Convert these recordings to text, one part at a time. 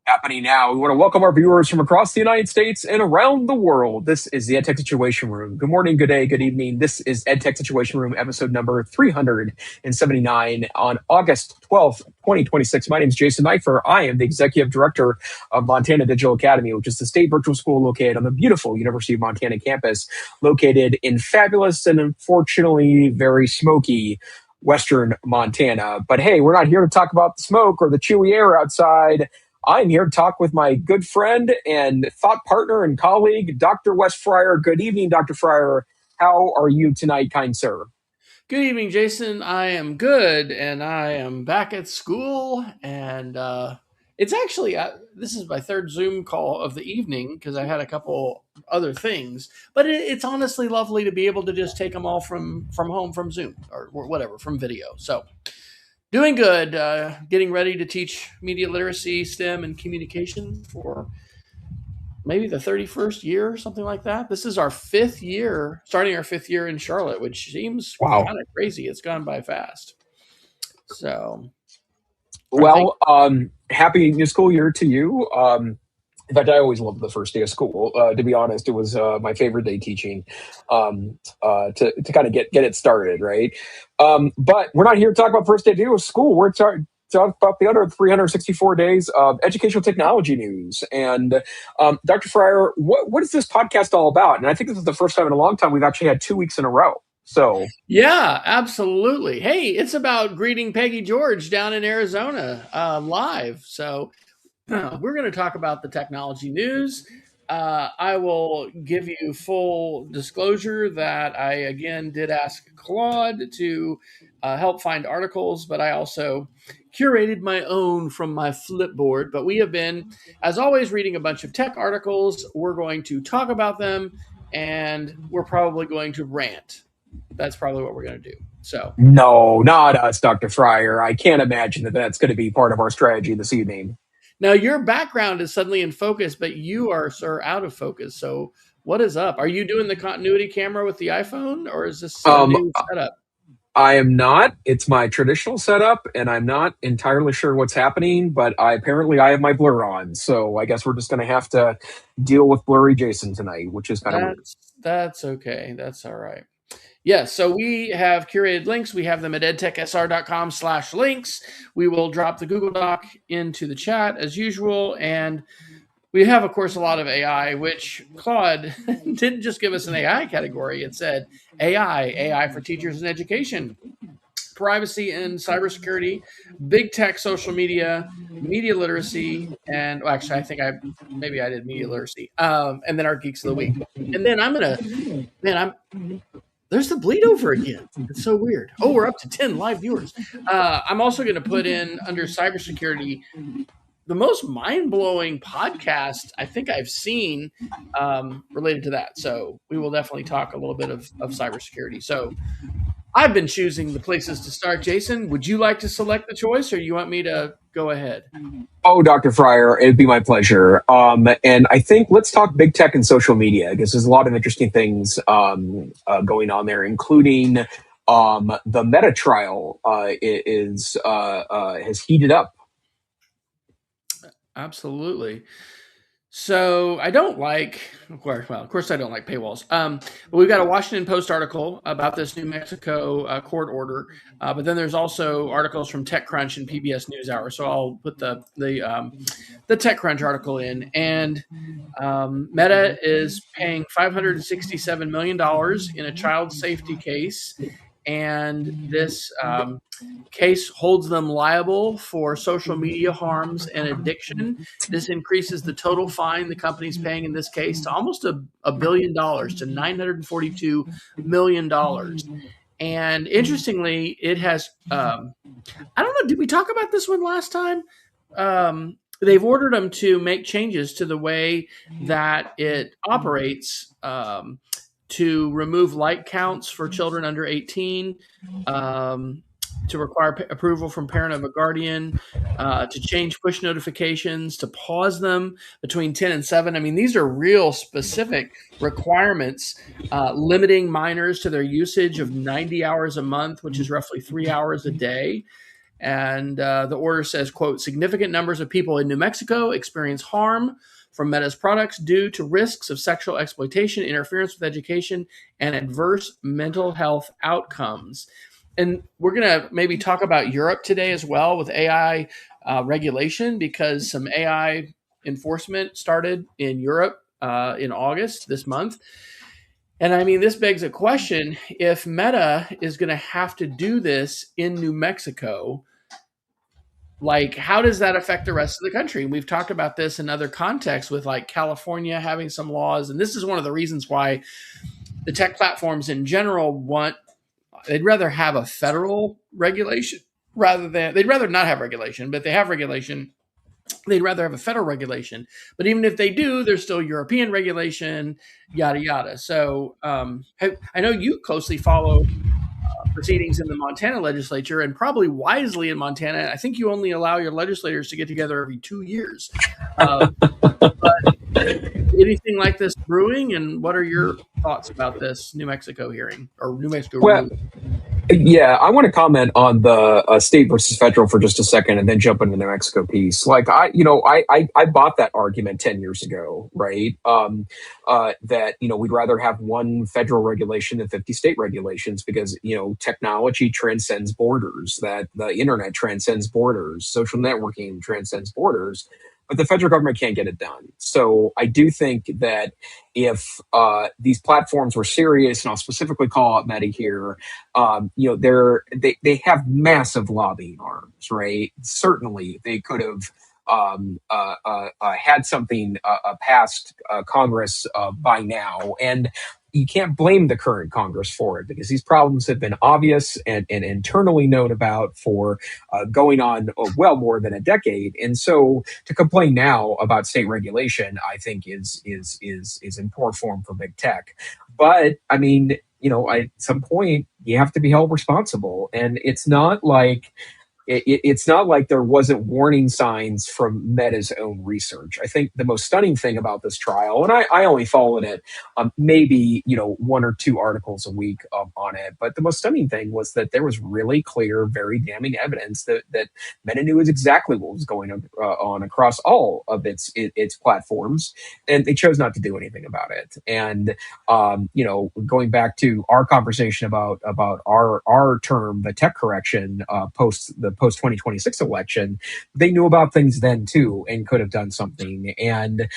Happening now. We want to welcome our viewers from across the United States and around the world. This is the EdTech Situation Room. Good morning, good day, good evening. This is EdTech Situation Room, episode number 379 on August 12th, 2026. My name is Jason Neiffer. I am the Executive Director of Montana Digital Academy, which is the state virtual school located on the beautiful University of Montana campus, located in fabulous and unfortunately very smoky Western Montana. But hey, we're not here to talk about the smoke or the chewy air outside. I'm here to talk with my good friend and thought partner and colleague, Dr. Wes Fryer. Good evening, Dr. Fryer. How are you tonight, kind sir? Good evening, Jason. I am good, and I am back at school, and it's actually, this is my third Zoom call of the evening because I had a couple other things, but it's honestly lovely to be able to just take them all from home from Zoom or whatever, from video. So doing good, getting ready to teach media literacy, STEM, and communication for maybe the 31st year or something like that. This is our fifth year, starting our fifth year in Charlotte, which seems Wow. kind of crazy. It's gone by fast. So, Well, happy new school year to you. In fact, I always loved the first day of school. To be honest, it was my favorite day teaching to kind of get it started, right? But we're not here to talk about first day of school. We're talk about the other 364 days of educational technology news. And Dr. Fryer, what is this podcast all about? And I think this is the first time in a long time we've actually had 2 weeks in a row. So yeah, absolutely. Hey, it's about greeting Peggy George down in Arizona live. So we're going to talk about the technology news. I will give you full disclosure that I, again, did ask Claude to help find articles, but I also curated my own from my Flipboard. But we have been, as always, reading a bunch of tech articles. We're going to talk about them, and we're probably going to rant. That's probably what we're going to do. So no, not us, Dr. Fryer. I can't imagine that that's going to be part of our strategy this evening. Now, your background is suddenly in focus, but you are, sir, out of focus. So what is up? Are you doing the continuity camera with the iPhone, or is this a new setup? I am not. It's my traditional setup, and I'm not entirely sure what's happening, but apparently I have my blur on. So I guess we're just going to have to deal with blurry Jason tonight, which is kind of weird. That's okay. That's all right. Yes, so we have curated links. We have them at edtechsr.com/links. We will drop the Google Doc into the chat as usual. And we have, of course, a lot of AI, which Claude didn't just give us an AI category. It said AI for teachers and education, privacy and cybersecurity, big tech, social media, media literacy, and well, actually, I think maybe I did media literacy, and then our Geeks of the Week. And then there's the bleed over again. It's so weird. Oh, we're up to 10 live viewers. I'm also going to put in under cybersecurity the most mind-blowing podcast I think I've seen related to that. So we will definitely talk a little bit of cybersecurity. So I've been choosing the places to start. Jason, would you like to select the choice, or you want me to go ahead? Oh, Dr. Fryer, it'd be my pleasure. And I think let's talk big tech and social media, because there's a lot of interesting things going on there, including the Meta trial has heated up. Absolutely. So I don't like, of course I don't like paywalls. But we've got a Washington Post article about this New Mexico court order. But then there's also articles from TechCrunch and PBS NewsHour. So I'll put the TechCrunch article in. And Meta is paying $567 million in a child safety case. And this case holds them liable for social media harms and addiction. This increases the total fine the company's paying in this case to almost $1 billion, to $942 million. And interestingly, it has, I don't know, did we talk about this one last time? They've ordered them to make changes to the way that it operates, to remove like counts for children under 18, to require approval from parent of a guardian, to change push notifications, to pause them between 10 and 7. I mean, these are real specific requirements, limiting minors to their usage of 90 hours a month, which is roughly 3 hours a day. And the order says, quote, significant numbers of people in New Mexico experience harm from Meta's products due to risks of sexual exploitation, interference with education, and adverse mental health outcomes. And we're going to maybe talk about Europe today as well with AI regulation, because some AI enforcement started in Europe in August this month. And I mean, this begs a question: if Meta is going to have to do this in New Mexico, like, how does that affect the rest of the country? We've talked about this in other contexts with like California having some laws. And this is one of the reasons why the tech platforms in general they'd rather have a federal regulation they'd rather not have regulation, but they have regulation. They'd rather have a federal regulation. But even if they do, there's still European regulation, yada, yada. So I know you closely follow proceedings in the Montana legislature, and probably wisely in Montana. I think you only allow your legislators to get together every 2 years. But anything like this brewing, and what are your thoughts about this New Mexico hearing or New Mexico Well, rule? yeah, I want to comment on the state versus federal for just a second, and then jump into the New Mexico piece. Like I bought that argument 10 years ago, right? That we'd rather have one federal regulation than 50 state regulations because technology transcends borders, that the internet transcends borders, social networking transcends borders, but the federal government can't get it done. So I do think that if these platforms were serious, and I'll specifically call out Meta here, they have massive lobbying arms, right? Certainly, they could have had something passed Congress by now, and you can't blame the current Congress for it because these problems have been obvious and internally known about for going on well more than a decade. And so to complain now about state regulation, I think is in poor form for big tech. But I mean, at some point you have to be held responsible, and it's not like there wasn't warning signs from Meta's own research. I think the most stunning thing about this trial, and I only followed it maybe one or two articles a week on it, but the most stunning thing was that there was really clear, very damning evidence that Meta knew exactly what was going on across all of its platforms, and they chose not to do anything about it. And going back to our conversation about our term, the tech correction, post 2026 election, they knew about things then too and could have done something. And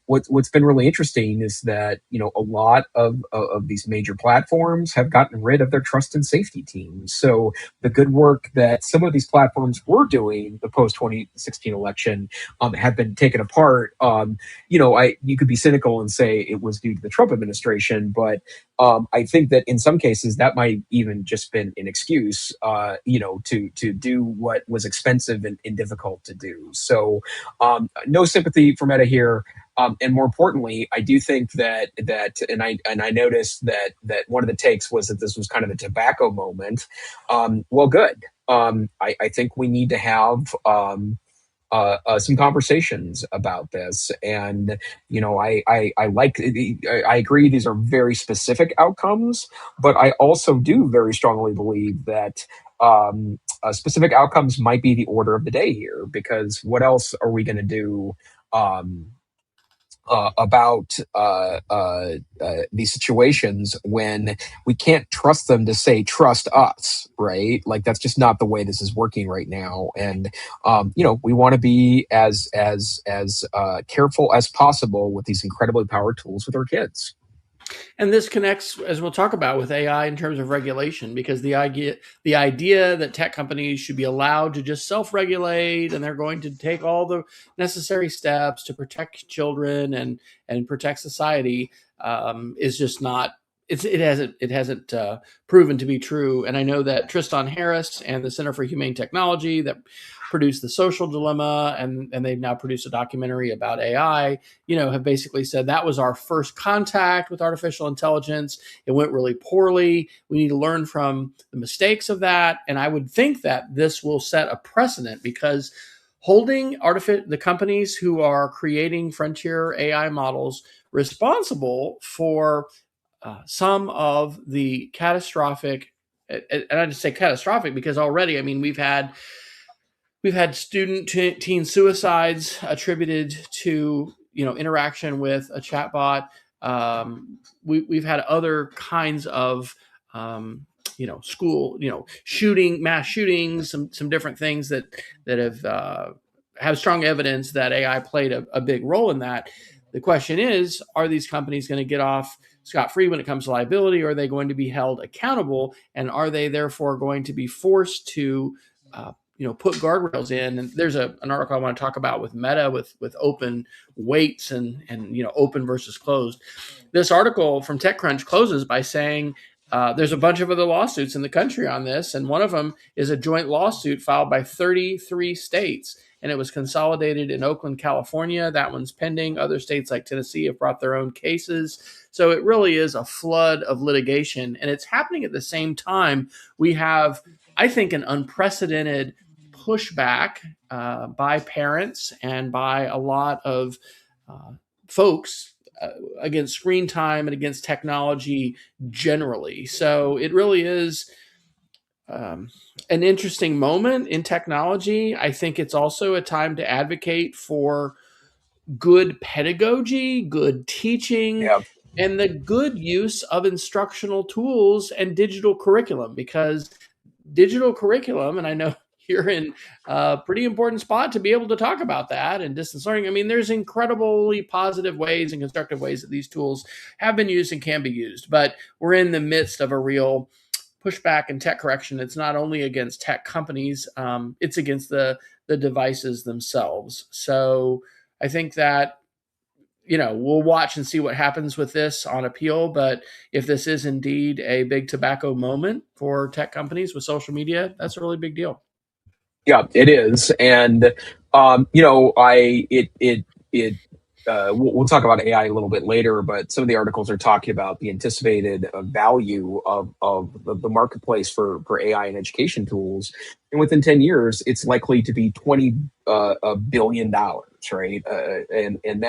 what's been really interesting is that a lot of these major platforms have gotten rid of their trust and safety teams. So the good work that some of these platforms were doing the post 2016 election have been taken apart. You could be cynical and say it was due to the Trump administration, but I think that in some cases that might even just been an excuse, to do what was expensive and difficult to do. So, no sympathy for Meta here. And more importantly, I do think and I noticed that one of the takes was that this was kind of a tobacco moment. Well, good. I think we need to have some conversations about this. And I agree these are very specific outcomes, but I also do very strongly believe that specific outcomes might be the order of the day here, because what else are we going to do about these situations when we can't trust them to say trust us, right? Like that's just not the way this is working right now. And we want to be as careful as possible with these incredibly powerful tools with our kids. And this connects, as we'll talk about, with AI in terms of regulation, because the idea that tech companies should be allowed to just self-regulate and they're going to take all the necessary steps to protect children and protect society is just not. It hasn't proven to be true. And I know that Tristan Harris and the Center for Humane Technology that produced The Social Dilemma, and they've now produced a documentary about AI, have basically said that was our first contact with artificial intelligence. It went really poorly. We need to learn from the mistakes of that. And I would think that this will set a precedent, because holding the companies who are creating frontier AI models responsible for some of the catastrophic and I just say catastrophic because already, I mean, we've had student teen suicides attributed to interaction with a chatbot. We've had other kinds of school mass shootings, some different things that have strong evidence that AI played a big role in that. The question is, are these companies going to get off scot-free when it comes to liability, or are they going to be held accountable, and are they therefore going to be forced to put guardrails in? And there's an article I want to talk about with Meta, with open weights and open versus closed. This article from TechCrunch closes by saying there's a bunch of other lawsuits in the country on this, and one of them is a joint lawsuit filed by 33 states, and it was consolidated in Oakland, California. That one's pending. Other states like Tennessee have brought their own cases. So it really is a flood of litigation, and it's happening at the same time we have, I think, an unprecedented pushback by parents and by a lot of folks against screen time and against technology generally. So it really is an interesting moment in technology. I think it's also a time to advocate for good pedagogy, good teaching, Yeah. and the good use of instructional tools and digital curriculum, because digital curriculum, and I know you're in a pretty important spot to be able to talk about that and distance learning. I mean, there's incredibly positive ways and constructive ways that these tools have been used and can be used, but we're in the midst of a real pushback and tech correction. It's not only against tech companies, it's against the devices themselves. So I think that we'll watch and see what happens with this on appeal. But if this is indeed a big tobacco moment for tech companies with social media, that's a really big deal. Yeah, it is, and we'll talk about AI a little bit later, but some of the articles are talking about the anticipated value of the marketplace for AI and education tools, and within 10 years, it's likely to be $20 billion, right? And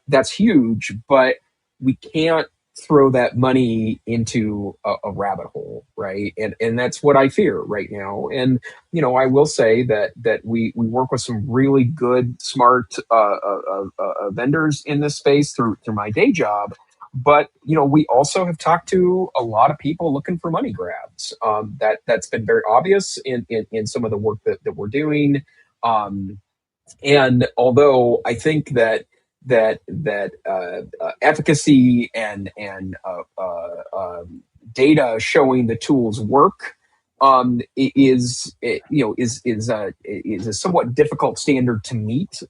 that's huge, but we can't throw that money into a rabbit hole, right? And that's what I fear right now. And I will say that we work with some really good, smart vendors in this space through my day job. But we also have talked to a lot of people looking for money grabs. That's been very obvious in some of the work that we're doing. And although I think that efficacy and data showing the tools work is a somewhat difficult standard to meet,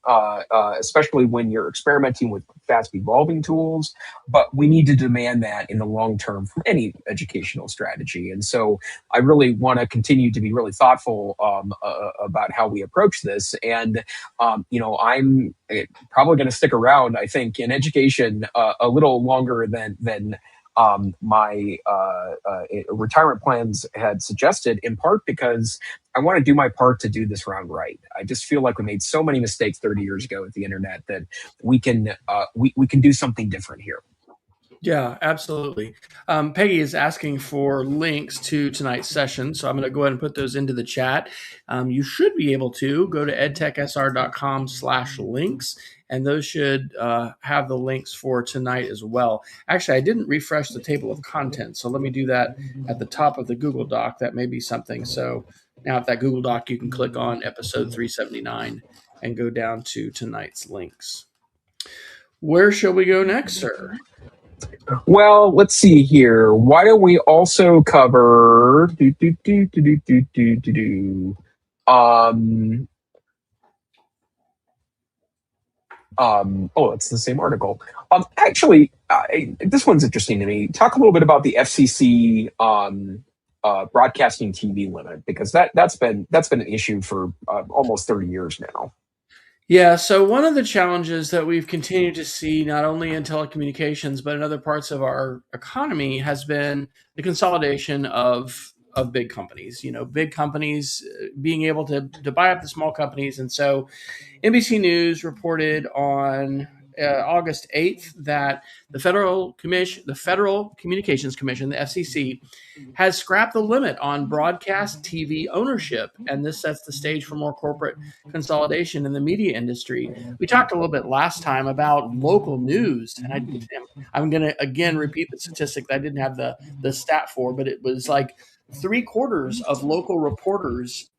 especially when you're experimenting with fast evolving tools. But we need to demand that in the long term from any educational strategy. And so I really want to continue to be really thoughtful about how we approach this. And I'm probably going to stick around, I think, in education a little longer than my retirement plans had suggested, in part because I want to do my part to do this round right. I just feel like we made so many mistakes 30 years ago with the internet that we can do something different here. Yeah, absolutely. Peggy is asking for links to tonight's session, so I'm going to go ahead and put those into the chat. You should be able to go to edtechsr.com/links, and those should have the links for tonight as well. Actually, I didn't refresh the table of contents, so let me do that at the top of the Google Doc. That may be something. So now at that Google Doc, you can click on episode 379 and go down to tonight's links. Where shall we go next, sir? Well, let's see here. Why don't we also cover it's the same article. Actually, this one's interesting to me. Talk a little bit about the FCC broadcasting TV limit, because that's been an issue for almost 30 years now. Yeah, so one of the challenges that we've continued to see, not only in telecommunications, but in other parts of our economy, has been the consolidation of big companies. Big companies being able to buy up the small companies. And so NBC News reported on August 8th that the Federal Communications Commission, the FCC, has scrapped the limit on broadcast TV ownership, and this sets the stage for more corporate consolidation in the media industry. We talked a little bit last time about local news, and I'm going to again repeat the statistic that I didn't have the stat for, but it was like 3/4 of local reporters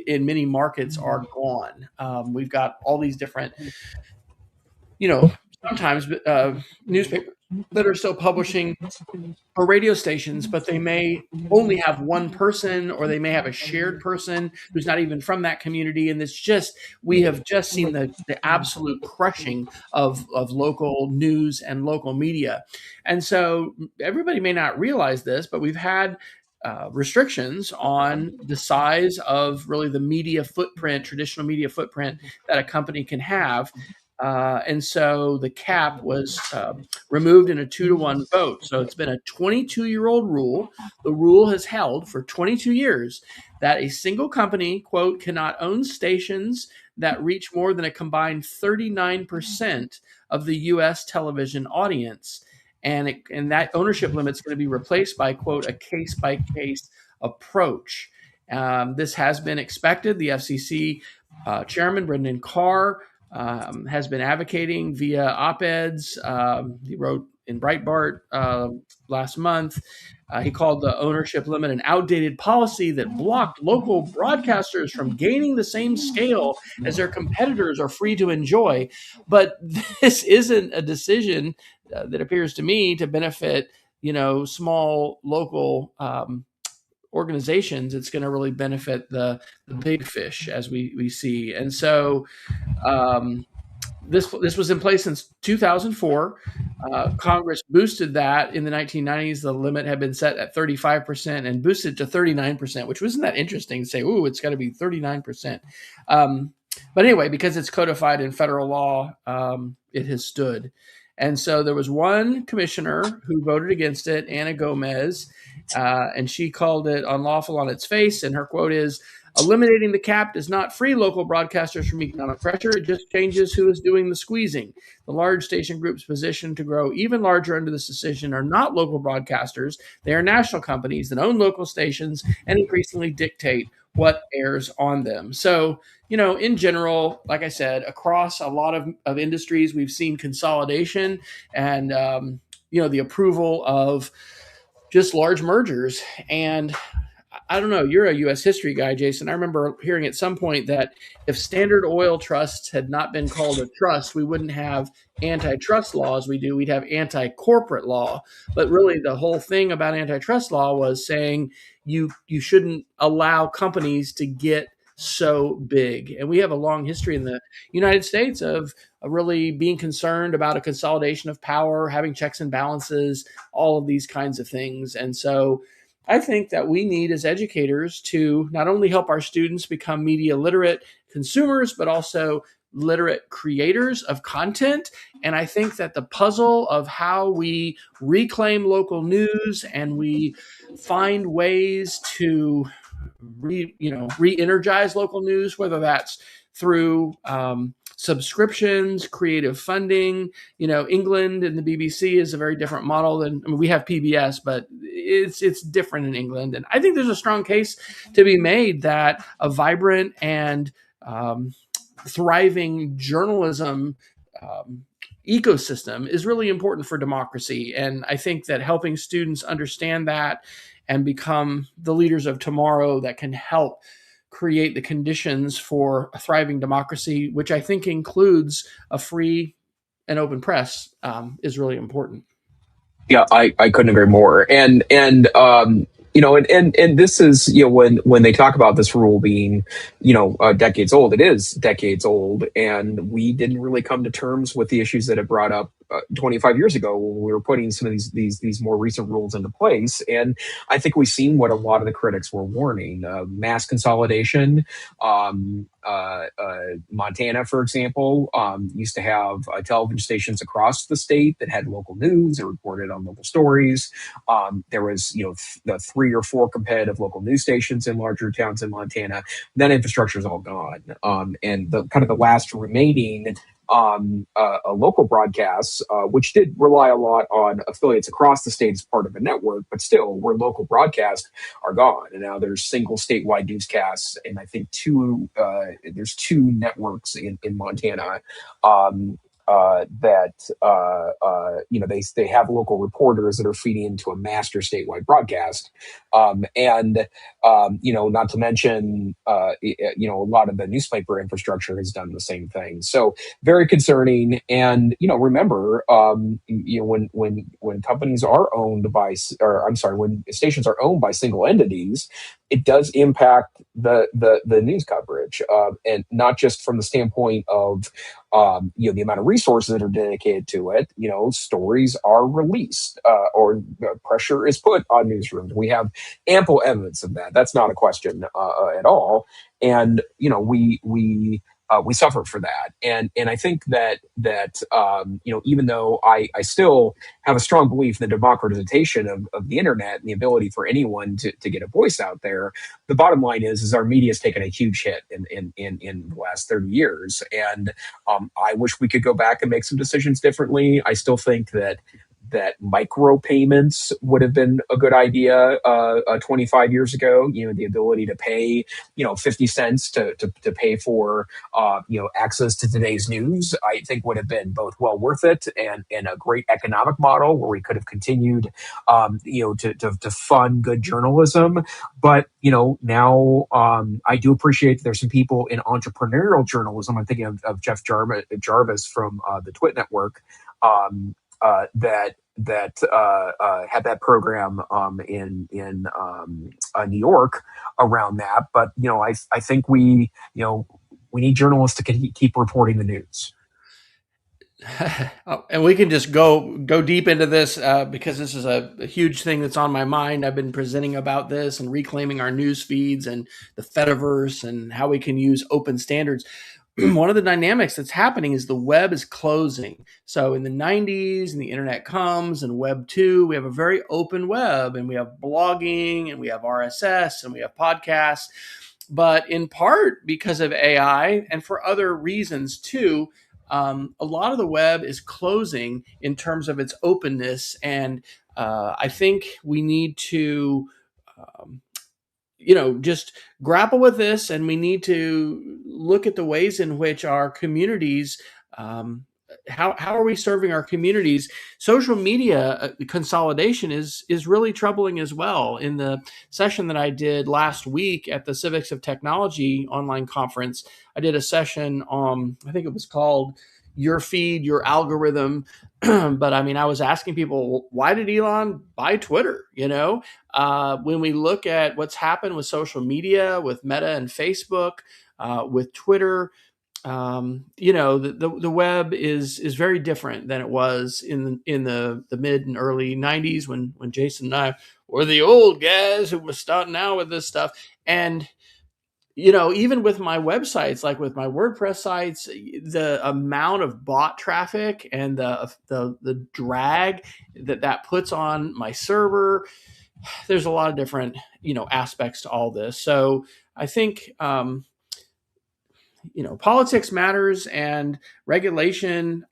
in many markets are gone. We've got all these different, sometimes newspapers that are still publishing or radio stations, but they may only have one person, or they may have a shared person who's not even from that community. And we have just seen the absolute crushing of local news and local media. And so everybody may not realize this, but we've had restrictions on the size of really the media footprint, traditional media footprint that a company can have. And so the cap was removed in a 2-to-1 vote. So it's been a 22-year-old rule. The rule has held for 22 years that a single company, quote, cannot own stations that reach more than a combined 39% of the U.S. television audience. And that ownership limit is going to be replaced by, quote, a case-by-case approach. This has been expected. The FCC chairman, Brendan Carr, has been advocating via op-eds. He wrote in Breitbart last month. He called the ownership limit an outdated policy that blocked local broadcasters from gaining the same scale as their competitors are free to enjoy. But this isn't a decision that appears to me to benefit, small local organizations. It's going to really benefit the big fish, as we see. And so this was in place since 2004. Congress boosted that in the 1990s. The limit had been set at 35% and boosted to 39%, which wasn't that interesting to say, ooh, it's got to be 39%. But anyway, because it's codified in federal law, it has stood. And so there was one commissioner who voted against it, Anna Gomez, and she called it unlawful on its face. And her quote is, "Eliminating the cap does not free local broadcasters from economic pressure. It just changes who is doing the squeezing. The large station groups positioned to grow even larger under this decision are not local broadcasters. They are national companies that own local stations and increasingly dictate what airs on them." So, in general, like I said, across a lot of industries, we've seen consolidation and, the approval of just large mergers. And I don't know, you're a U.S. history guy, Jason. I remember hearing at some point that if Standard Oil Trusts had not been called a trust, we wouldn't have antitrust laws we do. We'd have anti-corporate law. But really, the whole thing about antitrust law was saying you shouldn't allow companies to get so big. And we have a long history in the United States of really being concerned about a consolidation of power, having checks and balances, all of these kinds of things. And so I think that we need, as educators, to not only help our students become media literate consumers, but also literate creators of content. And I think that the puzzle of how we reclaim local news and we find ways to re-energize local news, whether that's through subscriptions, creative funding. England and the BBC is a very different model than, we have PBS, but it's different in England. And I think there's a strong case to be made that a vibrant and thriving journalism ecosystem is really important for democracy. And I think that helping students understand that and become the leaders of tomorrow that can help create the conditions for a thriving democracy, which I think includes a free and open press, is really important. Yeah, I couldn't agree more. And this is, when they talk about this rule being, decades old, it is decades old. And we didn't really come to terms with the issues that it brought up 25 years ago when we were putting some of these more recent rules into place. And I think we've seen what a lot of the critics were warning: mass consolidation. Montana, for example, used to have television stations across the state that had local news that reported on local stories. There was, the 3 or 4 competitive local news stations in larger towns in Montana. That infrastructure is all gone. And the kind of the last remaining local broadcasts, which did rely a lot on affiliates across the state as part of a network, but still, where local broadcasts are gone, and now there's single statewide newscasts, and I think there's two networks in Montana. That they have local reporters that are feeding into a master statewide broadcast, and not to mention a lot of the newspaper infrastructure has done the same thing. So very concerning. And remember, when companies are owned by, or I'm sorry, when stations are owned by single entities, it does impact the news coverage, and not just from the standpoint of the amount of resources that are dedicated to it. Stories are released, or pressure is put on newsrooms. We have ample evidence of that. That's not a question at all. And we suffer for that. And I think that even though I still have a strong belief in the democratization of the internet and the ability for anyone to get a voice out there, the bottom line is our media has taken a huge hit in the last 30 years. And I wish we could go back and make some decisions differently. I still think that micropayments would have been a good idea 25 years ago. The ability to pay 50 cents to pay for access to today's news, I think would have been both well worth it and a great economic model where we could have continued to fund good journalism. But now I do appreciate that there's some people in entrepreneurial journalism. I'm thinking of Jeff Jarvis from the Twit Network, that had that program in New York around that. But I think we need journalists to keep reporting the news. And we can just go deep into this because this is a huge thing that's on my mind. I've been presenting about this and reclaiming our news feeds and the Fediverse and how we can use open standards. One of the dynamics that's happening is the web is closing. So in the 90s, and the internet comes, and Web 2, we have a very open web, and we have blogging, and we have RSS, and we have podcasts. But in part because of AI and for other reasons too, a lot of the web is closing in terms of its openness. And I think we need to just grapple with this, and we need to look at the ways in which our communities, how are we serving our communities? Social media consolidation is really troubling as well. In the session that I did last week at the Civics of Technology online conference, I did a session on, I think it was called Your Feed, Your Algorithm. But I was asking people, why did Elon buy Twitter? When we look at what's happened with social media, with Meta and Facebook, with Twitter, the web is very different than it was in the mid and early 90s when Jason and I were the old guys who were starting out with this stuff. And even with my websites, like with my WordPress sites, the amount of bot traffic and the drag that puts on my server, there's a lot of different aspects to all this. So I think politics matters, and regulation.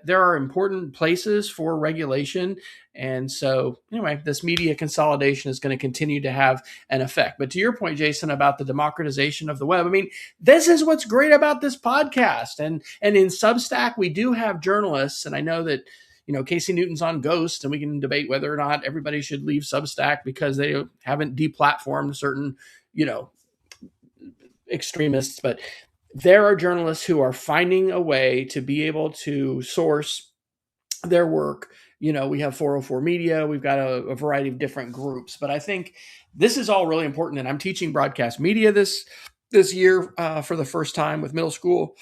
There are important places for regulation, and so anyway, this media consolidation is going to continue to have an effect. But to your point, Jason, about the democratization of the web, this is what's great about this podcast, and in Substack we do have journalists, and I know that Casey Newton's on Ghost, and we can debate whether or not everybody should leave Substack because they haven't deplatformed certain extremists, but there are journalists who are finding a way to be able to source their work. We have 404 Media, we've got a variety of different groups, but I think this is all really important. And I'm teaching broadcast media this year for the first time with middle school.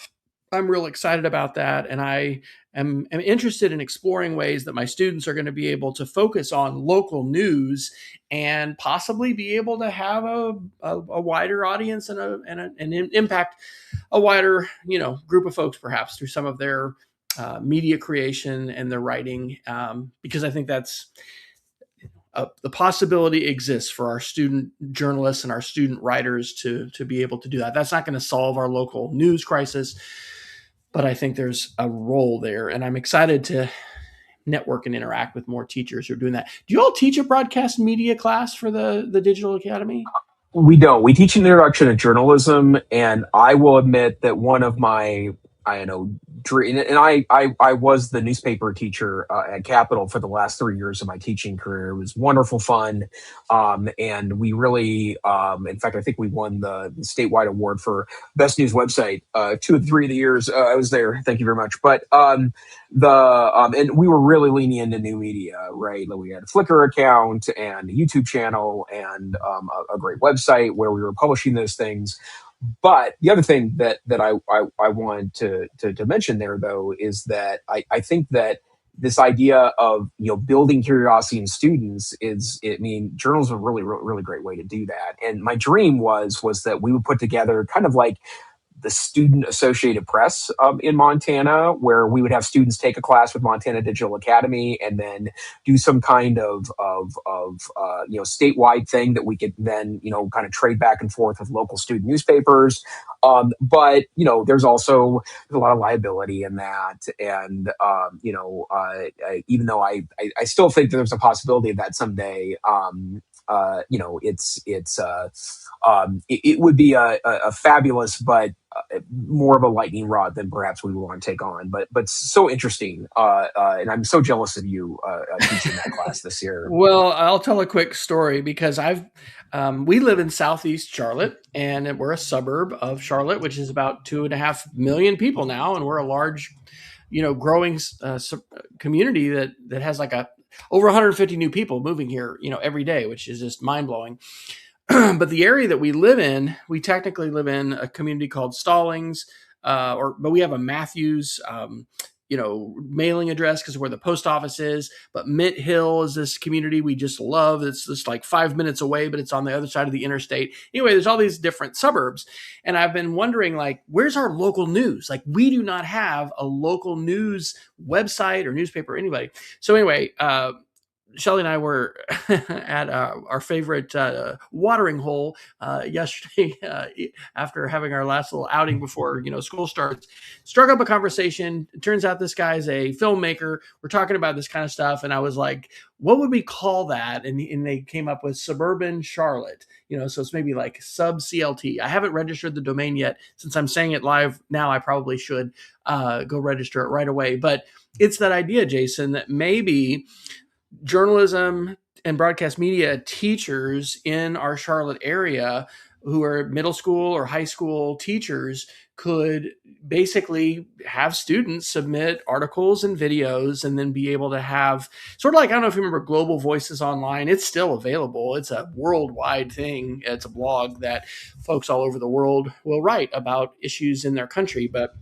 I'm real excited about that. And I am interested in exploring ways that my students are going to be able to focus on local news and possibly be able to have a wider audience and impact a wider, group of folks, perhaps through some of their media creation and their writing, because I think that's the possibility exists for our student journalists and our student writers to be able to do that. That's not going to solve our local news crisis, but I think there's a role there, and I'm excited to network and interact with more teachers who are doing that. Do you all teach a broadcast media class for the Digital Academy? We don't. We teach an introduction to journalism, and I will admit that one of my, I don't know, and I was the newspaper teacher at Capital for the last 3 years of my teaching career. It was wonderful fun, and we really, in fact, I think we won the statewide award for best news website 2 of 3 of the years I was there. Thank you very much. But and we were really leaning into new media, right? Like we had a Flickr account and a YouTube channel and a great website where we were publishing those things. But the other thing that I wanted to mention there though is that I think that this idea of building curiosity in students is, I mean, journals are a really great way to do that. And my dream was that we would put together kind of like the Student Associated Press in Montana, where we would have students take a class with Montana Digital Academy and then do some kind of statewide thing that we could then kind of trade back and forth with local student newspapers. But there's also a lot of liability in that, and even though I still think that there's a possibility of that someday. It would be a fabulous, but more of a lightning rod than perhaps we would want to take on. But so interesting, and I'm so jealous of you teaching that class this year. Well, I'll tell a quick story because we live in Southeast Charlotte, and we're a suburb of Charlotte, which is about 2.5 million people now, and we're a large, growing community that has like over 150 new people moving here, every day, which is just mind blowing. But the area that we live in, we technically live in a community called Stallings, but we have a Matthews, mailing address because of where the post office is. But Mint Hill is this community we just love. It's just like 5 minutes away, but it's on the other side of the interstate. Anyway, there's all these different suburbs. And I've been wondering, like, where's our local news? Like, we do not have a local news website or newspaper or anybody. So anyway, Shelly and I were at our favorite watering hole yesterday after having our last little outing before school starts. Struck up a conversation. It turns out this guy's a filmmaker. We're talking about this kind of stuff, and I was like, "What would we call that?" And they came up with Suburban Charlotte. So it's maybe like sub CLT. I haven't registered the domain yet. Since I'm saying it live now, I probably should go register it right away. But it's that idea, Jason, that maybe journalism and broadcast media teachers in our Charlotte area who are middle school or high school teachers could basically have students submit articles and videos and then be able to have sort of like, I don't know if you remember Global Voices Online. It's still available. It's a worldwide thing. It's a blog that folks all over the world will write about issues in their country. But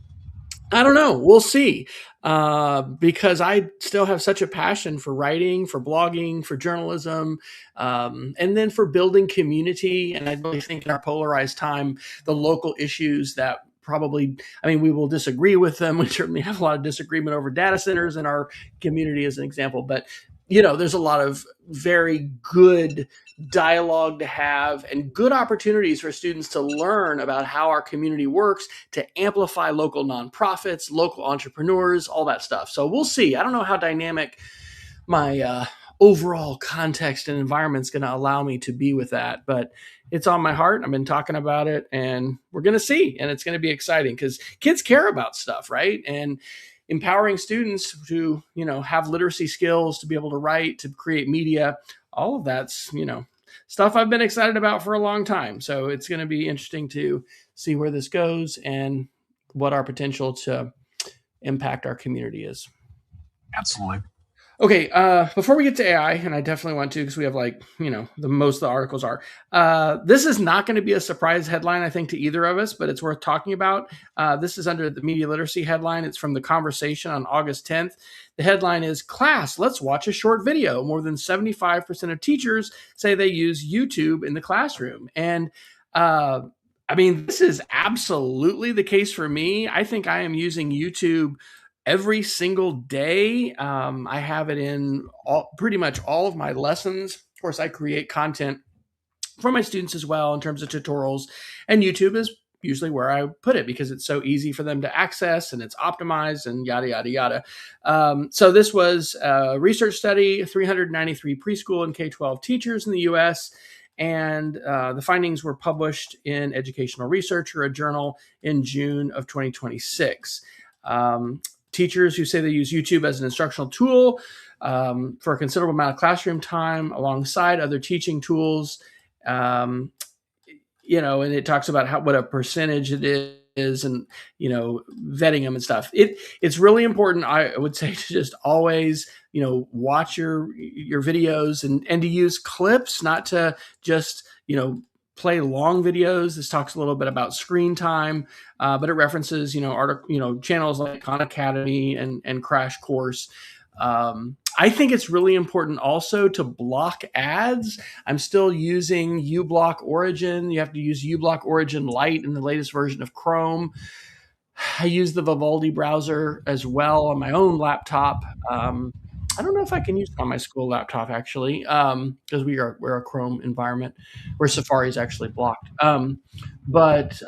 I don't know. We'll see. Because I still have such a passion for writing, for blogging, for journalism, and then for building community. And I really think in our polarized time, the local issues that probably, we will disagree with them. We certainly have a lot of disagreement over data centers in our community as an example. But, there's a lot of very good dialogue to have and good opportunities for students to learn about how our community works, to amplify local nonprofits, local entrepreneurs, all that stuff. So we'll see. I don't know how dynamic my overall context and environment is going to allow me to be with that, but it's on my heart. I've been talking about it, and we're going to see, and it's going to be exciting because kids care about stuff, right? And empowering students to, have literacy skills, to be able to write, to create media, all of that's, stuff I've been excited about for a long time. So it's going to be interesting to see where this goes and what our potential to impact our community is. Absolutely. Okay, before we get to AI, and I definitely want to because we have the most of the articles are. This is not going to be a surprise headline, I think, to either of us, but it's worth talking about. This is under the media literacy headline. It's from The Conversation on August 10th. The headline is, "Class, let's watch a short video. More than 75% of teachers say they use YouTube in the classroom." And this is absolutely the case for me. I think I am using YouTube every single day. I have it in pretty much all of my lessons. Of course, I create content for my students as well in terms of tutorials. And YouTube is usually where I put it because it's so easy for them to access and it's optimized and yada, yada, yada. So this was a research study, 393 preschool and K-12 teachers in the U.S., and the findings were published in Educational Researcher, a journal, in June of 2026. Teachers who say they use YouTube as an instructional tool for a considerable amount of classroom time alongside other teaching tools, and it talks about what a percentage it is, and vetting them and stuff. It's really important, I would say, to just always watch your videos and to use clips, not to just play long videos. This talks a little bit about screen time, but it references channels like Khan Academy and Crash Course. I think it's really important also to block ads. I'm still using uBlock Origin. You have to use uBlock Origin Lite in the latest version of Chrome. I use the Vivaldi browser as well on my own laptop. I don't know if I can use it on my school laptop actually, because we're a Chrome environment where Safari is actually blocked. But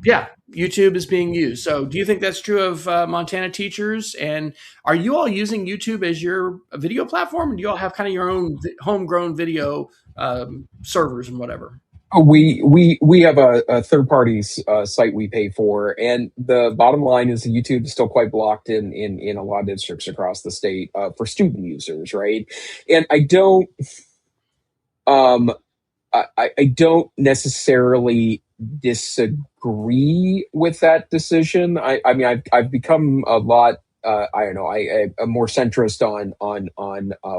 yeah, YouTube is being used. So do you think that's true of Montana teachers? And are you all using YouTube as your video platform? Or do you all have kind of your own homegrown video servers and whatever? We have a third party site we pay for, and the bottom line is YouTube is still quite blocked in a lot of districts across the state for student users, right? And um I don't necessarily disagree with that decision. I mean, I've become a lot. I don't know. I'm more centrist on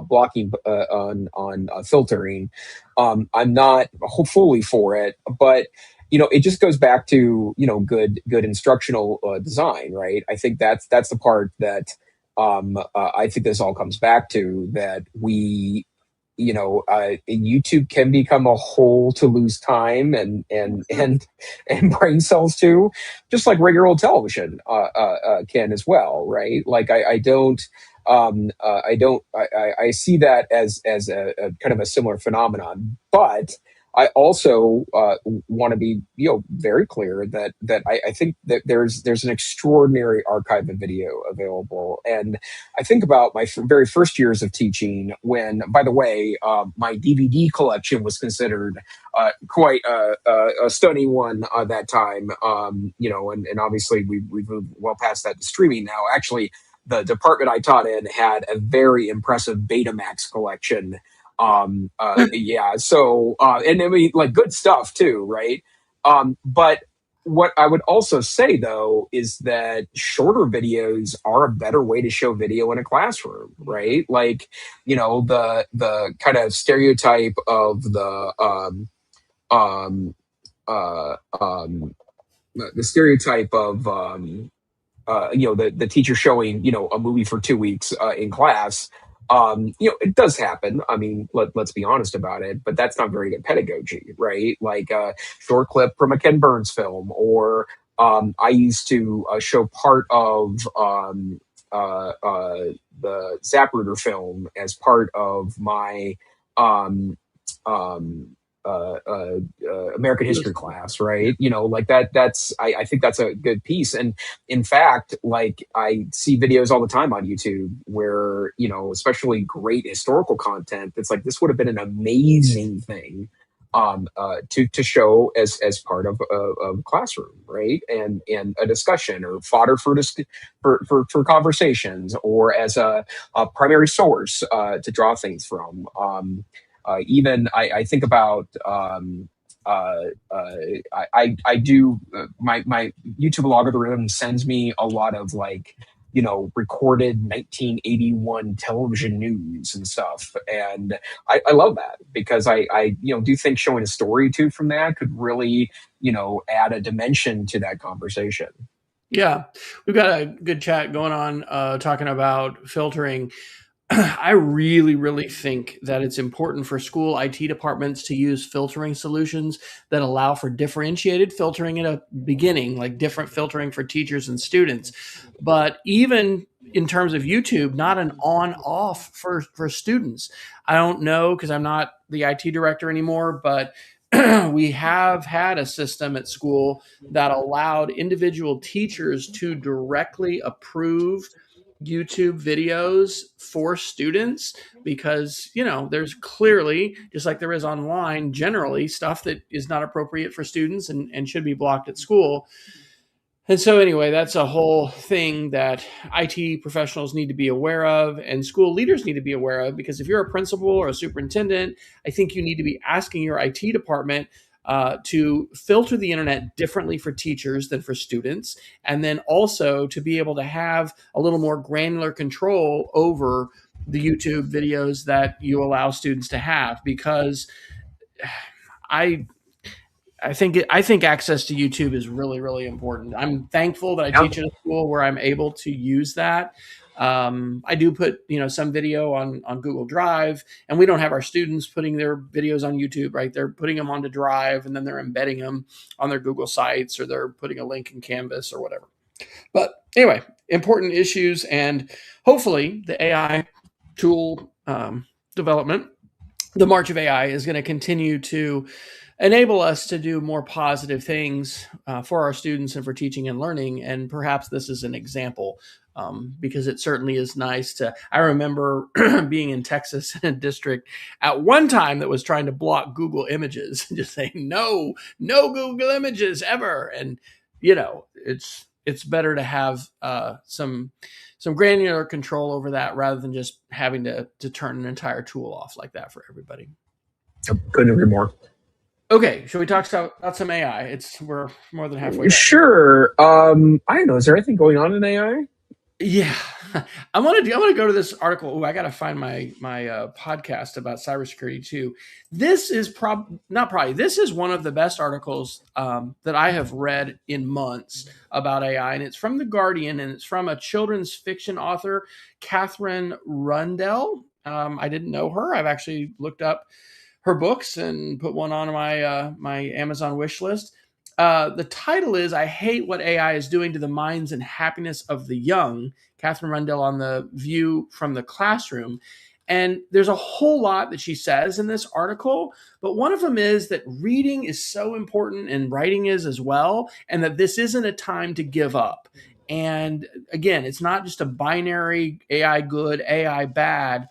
blocking on filtering. I'm not fully for it, but it just goes back to good instructional design, right? I think that's the part that I think this all comes back to, that YouTube can become a hole to lose time and brain cells to, just like regular old television can as well, right? Like I see that as a kind of a similar phenomenon, but I also want to be very clear that I think that there's an extraordinary archive of video available. And I think about my very first years of teaching, when, by the way, my DVD collection was considered quite a stunning one at that time. And obviously we've moved well past that to streaming now. Actually, the department I taught in had a very impressive Betamax collection. Yeah, so and I mean, like, good stuff too, right? But what I would also say, though, is that shorter videos are a better way to show video in a classroom, right? Like, the kind of stereotype of um, uh, um, the stereotype of the teacher showing a movie for 2 weeks in class. It does happen. I mean, let's be honest about it, but that's not very good pedagogy, right? Like a short clip from a Ken Burns film, or I used to show part of the Zapruder film as part of my um, um, American history class, right? Like that's I think that's a good piece. And in fact, like, I see videos all the time on YouTube where, especially great historical content, that's like, this would have been an amazing thing to show as part of classroom, right? And a discussion, or fodder for conversations, or as a primary source to draw things from. Even I think about I do my YouTube algorithm sends me a lot of, like, recorded 1981 television news and stuff, and I love that, because I do think showing a story too from that could really add a dimension to that conversation. Yeah, we've got a good chat going on talking about filtering. I really, really think that it's important for school IT departments to use filtering solutions that allow for differentiated filtering at a beginning, like different filtering for teachers and students. But even in terms of YouTube, not an on off for students. I don't know, because I'm not the IT director anymore, but we have had a system at school that allowed individual teachers to directly approve YouTube videos for students because, there's clearly, just like there is online, generally stuff that is not appropriate for students and should be blocked at school. And so, anyway, that's a whole thing that IT professionals need to be aware of and school leaders need to be aware of, because if you're a principal or a superintendent, I think you need to be asking your IT department to filter the internet differently for teachers than for students. And then also to be able to have a little more granular control over the YouTube videos that you allow students to have, because I I think access to YouTube is really, really important. I'm thankful that I Yeah. teach in a school where I'm able to use that. I do put some video on Google Drive, and we don't have our students putting their videos on YouTube, right? They're putting them onto Drive, and then they're embedding them on their Google Sites, or they're putting a link in Canvas or whatever. But anyway, important issues, and hopefully the AI tool development, the march of AI, is going to continue to enable us to do more positive things for our students and for teaching and learning. And perhaps this is an example, because it certainly is nice to. I remember being in Texas in a district at one time that was trying to block Google Images, just saying no Google Images ever. And it's better to have some granular control over that rather than just having to turn an entire tool off like that for everybody. Couldn't agree more. Okay, should we talk about some AI? We're more than halfway done. Sure. I don't know. Is there anything going on in AI? Yeah, I want to go to this article. Oh, I got to find my podcast about cybersecurity too. This is This is one of the best articles that I have read in months about AI, and it's from The Guardian, and it's from a children's fiction author, Catherine Rundell. I didn't know her. I've actually looked up her books and put one on my Amazon wish list. The title is "I Hate What AI is Doing to the Minds and Happiness of the Young." Catherine Rundell on The View from the Classroom. And there's a whole lot that she says in this article, but one of them is that reading is so important, and writing is as well, and that this isn't a time to give up. And again, it's not just a binary AI good, AI bad.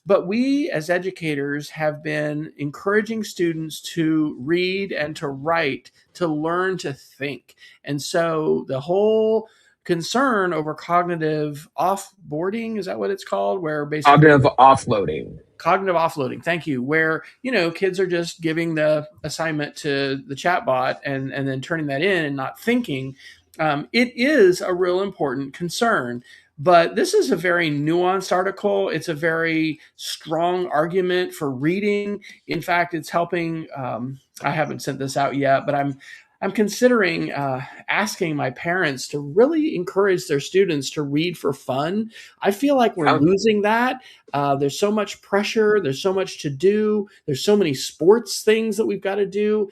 But we as educators have been encouraging students to read and to write, to learn to think. And so the whole concern over cognitive offboarding, is that what it's called? Where basically Cognitive offloading. Thank you. Where, kids are just giving the assignment to the chatbot and then turning that in and not thinking. It is a real important concern. But this is a very nuanced article. It's a very strong argument for reading. In fact, it's helping. I haven't sent this out yet, but I'm considering asking my parents to really encourage their students to read for fun. I feel like we're losing that. There's so much pressure. There's so much to do. There's so many sports things that we've got to do.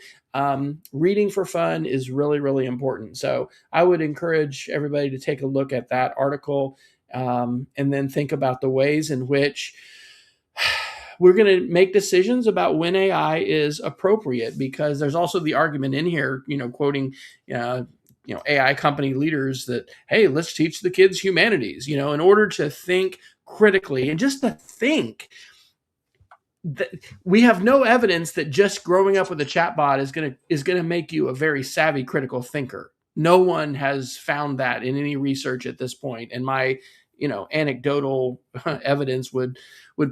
Reading for fun is really, really important. So I would encourage everybody to take a look at that article and then think about the ways in which we're going to make decisions about when AI is appropriate, because there's also the argument in here, quoting, AI company leaders that, hey, let's teach the kids humanities, in order to think critically and just to think. We have no evidence that just growing up with a chatbot is going to make you a very savvy critical thinker. No one has found that in any research at this point. And my, anecdotal evidence would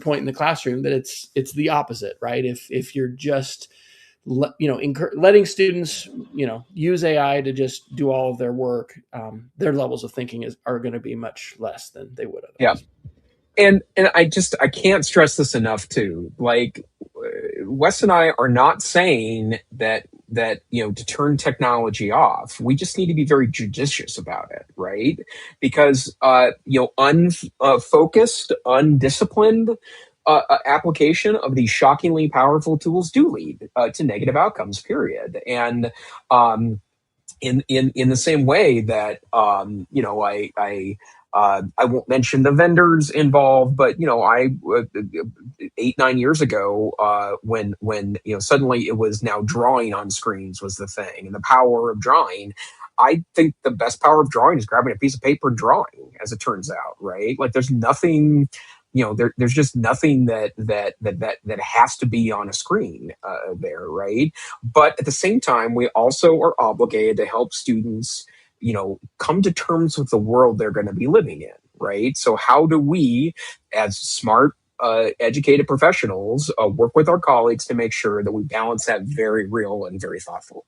point in the classroom that it's the opposite, right? If you're just letting students use AI to just do all of their work, their levels of thinking are going to be much less than they would otherwise. Yeah. And I can't stress this enough too. Like, Wes and I are not saying that to turn technology off. We just need to be very judicious about it, right? Because unfocused, undisciplined application of these shockingly powerful tools do lead to negative outcomes. Period. And in the same way that I won't mention the vendors involved, but I 8 9 years ago, when suddenly it was now drawing on screens was the thing, and the power of drawing. I think the best power of drawing is grabbing a piece of paper and drawing, as it turns out, right? Like there's nothing, there's just nothing that has to be on a screen there, right? But at the same time, we also are obligated to help students, come to terms with the world they're going to be living in, right? So how do we, as smart, educated professionals, work with our colleagues to make sure that we balance that very real and very thoughtful?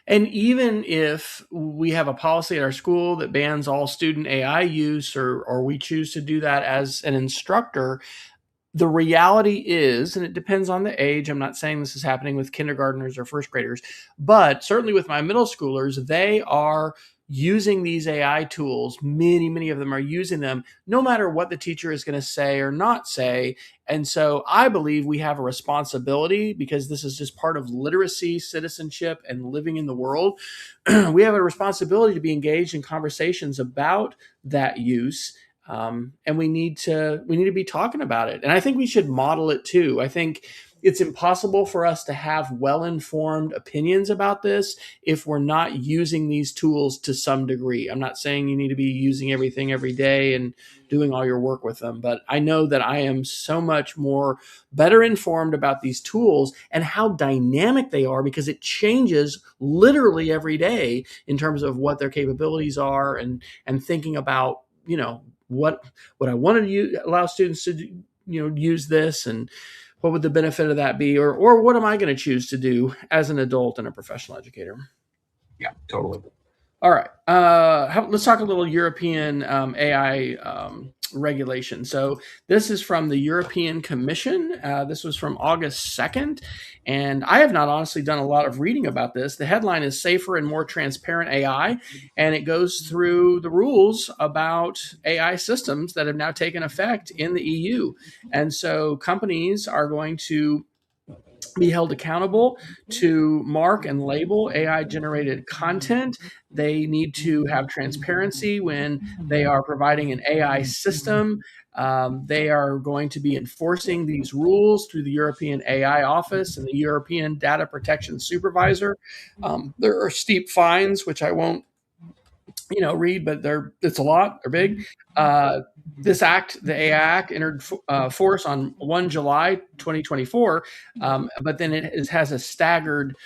And even if we have a policy at our school that bans all student AI use, or we choose to do that as an instructor, the reality is, and it depends on the age, I'm not saying this is happening with kindergartners or first graders, but certainly with my middle schoolers, they are using these AI tools. Many of them are using them no matter what the teacher is going to say or not say. And so I believe we have a responsibility, because this is just part of literacy, citizenship, and living in the world. We have a responsibility to be engaged in conversations about that use. And we need to be talking about it. And I think we should model it too. I think it's impossible for us to have well-informed opinions about this if we're not using these tools to some degree. I'm not saying you need to be using everything every day and doing all your work with them, but I know that I am so much more better informed about these tools and how dynamic they are, because it changes literally every day in terms of what their capabilities are, and thinking about, what would I want to allow students to use this, and what would the benefit of that be, or what am I going to choose to do as an adult and a professional educator? Yeah, totally. All right, let's talk a little European AI regulation. So this is from the European Commission. This was from August 2nd, and I have not honestly done a lot of reading about this. The headline is "Safer and More Transparent AI," and it goes through the rules about AI systems that have now taken effect in the EU. And so companies are going to be held accountable to mark and label AI generated content. They need to have transparency when they are providing an AI system. They are going to be enforcing these rules through the European AI Office and the European Data Protection Supervisor. There are steep fines, which I won't read, but it's a lot. They're big. This act, the AI Act, entered force on 1 July 2024, but then it has a staggered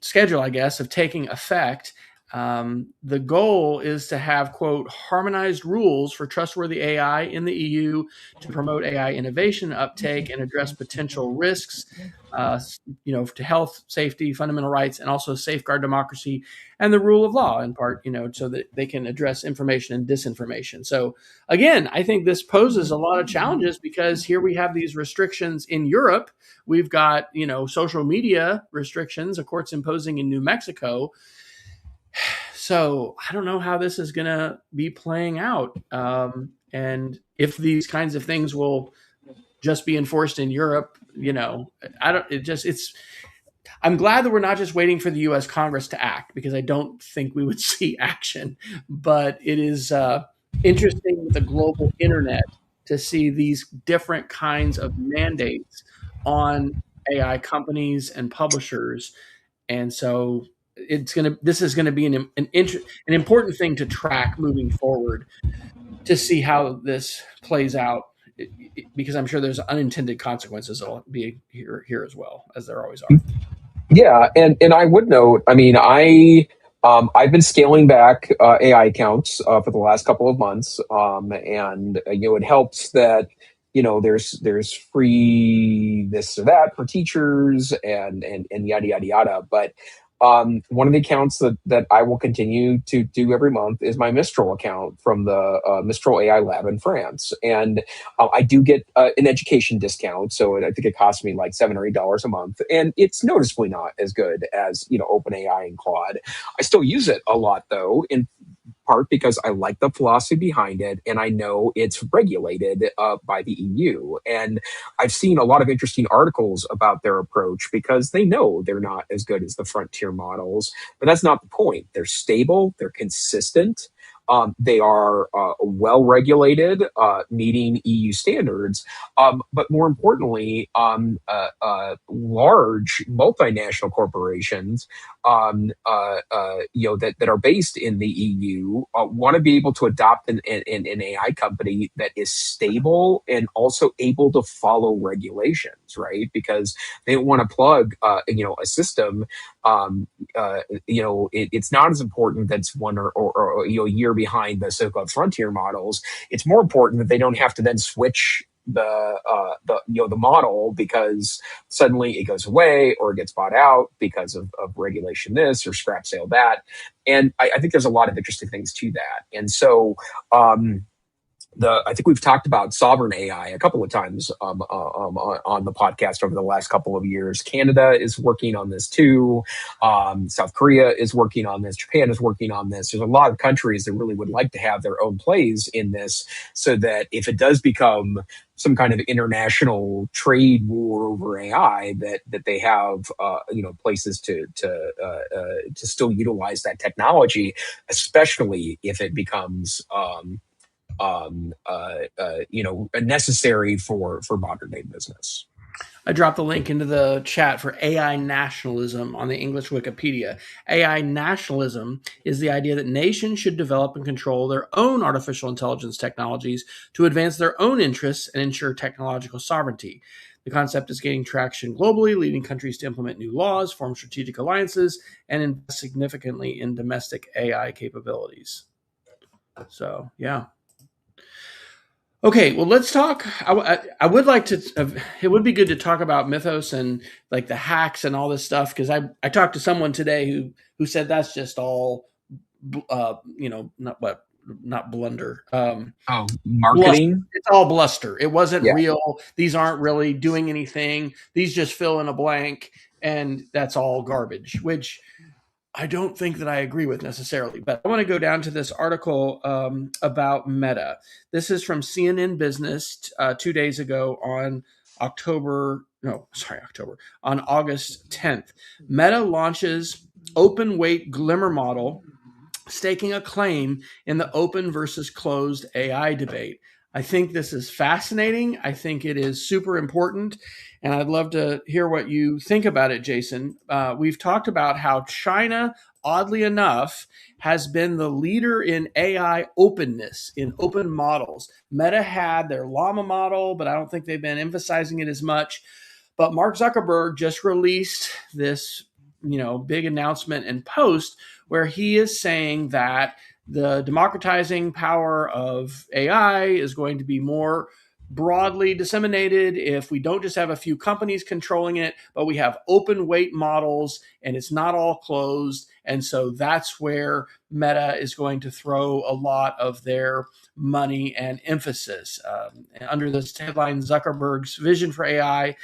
schedule, I guess, of taking effect. The goal is to have, quote, harmonized rules for trustworthy AI in the EU to promote AI innovation, uptake, and address potential risks, to health, safety, fundamental rights, and also safeguard democracy and the rule of law, in part, so that they can address information and disinformation. So again, I think this poses a lot of challenges, because here we have these restrictions in Europe. We've got, social media restrictions, a court's imposing in New Mexico. So I don't know how this is going to be playing out, and if these kinds of things will just be enforced in Europe. I'm glad that we're not just waiting for the U.S. Congress to act, because I don't think we would see action. But it is interesting with the global internet to see these different kinds of mandates on AI companies and publishers. And so this is going to be an important thing to track moving forward, to see how this plays out, because I'm sure there's unintended consequences that'll be here as well, as there always are. Yeah, and I would note, I mean, I've been scaling back AI accounts for the last couple of months, and it helps that there's free this or that for teachers, and yada yada yada. But one of the accounts that I will continue to do every month is my Mistral account from the Mistral AI lab in France, and I do get an education discount, so I think it costs me like $7 or $8 a month, and it's noticeably not as good as OpenAI and Claude. I still use it a lot though, part because I like the philosophy behind it, and I know it's regulated by the EU. And I've seen a lot of interesting articles about their approach because they know they're not as good as the frontier models, but that's not the point. They're stable, they're consistent. They are well regulated, meeting EU standards, but more importantly, large multinational corporations, that are based in the EU, want to be able to adopt an AI company that is stable and also able to follow regulations, right? Because they don't want to plug, a system. It's not as important that's one or a year behind the so-called frontier models. It's more important that they don't have to then switch the model because suddenly it goes away or it gets bought out because of regulation this or scrap sale that. And I think there's a lot of interesting things to that. And so I think we've talked about sovereign AI a couple of times on the podcast over the last couple of years. Canada is working on this too. South Korea is working on this. Japan is working on this. There's a lot of countries that really would like to have their own plays in this, so that if it does become some kind of international trade war over AI, that they have places to still utilize that technology, especially if it becomes necessary for modern day business. I dropped the link into the chat for AI nationalism on the English Wikipedia. AI nationalism is the idea that nations should develop and control their own artificial intelligence technologies to advance their own interests and ensure technological sovereignty. The concept is gaining traction globally, leading countries to implement new laws, form strategic alliances, and invest significantly in domestic AI capabilities. So, yeah. Okay, well, let's talk. I would like to. It would be good to talk about Mythos and like the hacks and all this stuff, because I talked to someone today who said that's just all, not blunder. Bluster. Marketing. It's all bluster. It wasn't Yeah. real. These aren't really doing anything. These just fill in a blank, and that's all garbage. Which I don't think that I agree with necessarily, but I want to go down to this article about Meta. This is from CNN Business 2 days ago on on August 10th. Meta launches open weight glimmer model, staking a claim in the open versus closed AI debate. I think this is fascinating. I think it is super important. And I'd love to hear what you think about it, Jason. We've talked about how China, oddly enough, has been the leader in AI openness, in open models. Meta had their LLaMA model, but I don't think they've been emphasizing it as much. But Mark Zuckerberg just released this, big announcement and post where he is saying that the democratizing power of AI is going to be more broadly disseminated if we don't just have a few companies controlling it, but we have open weight models and it's not all closed. And so that's where Meta is going to throw a lot of their money and emphasis. Under this headline, Zuckerberg's vision for AI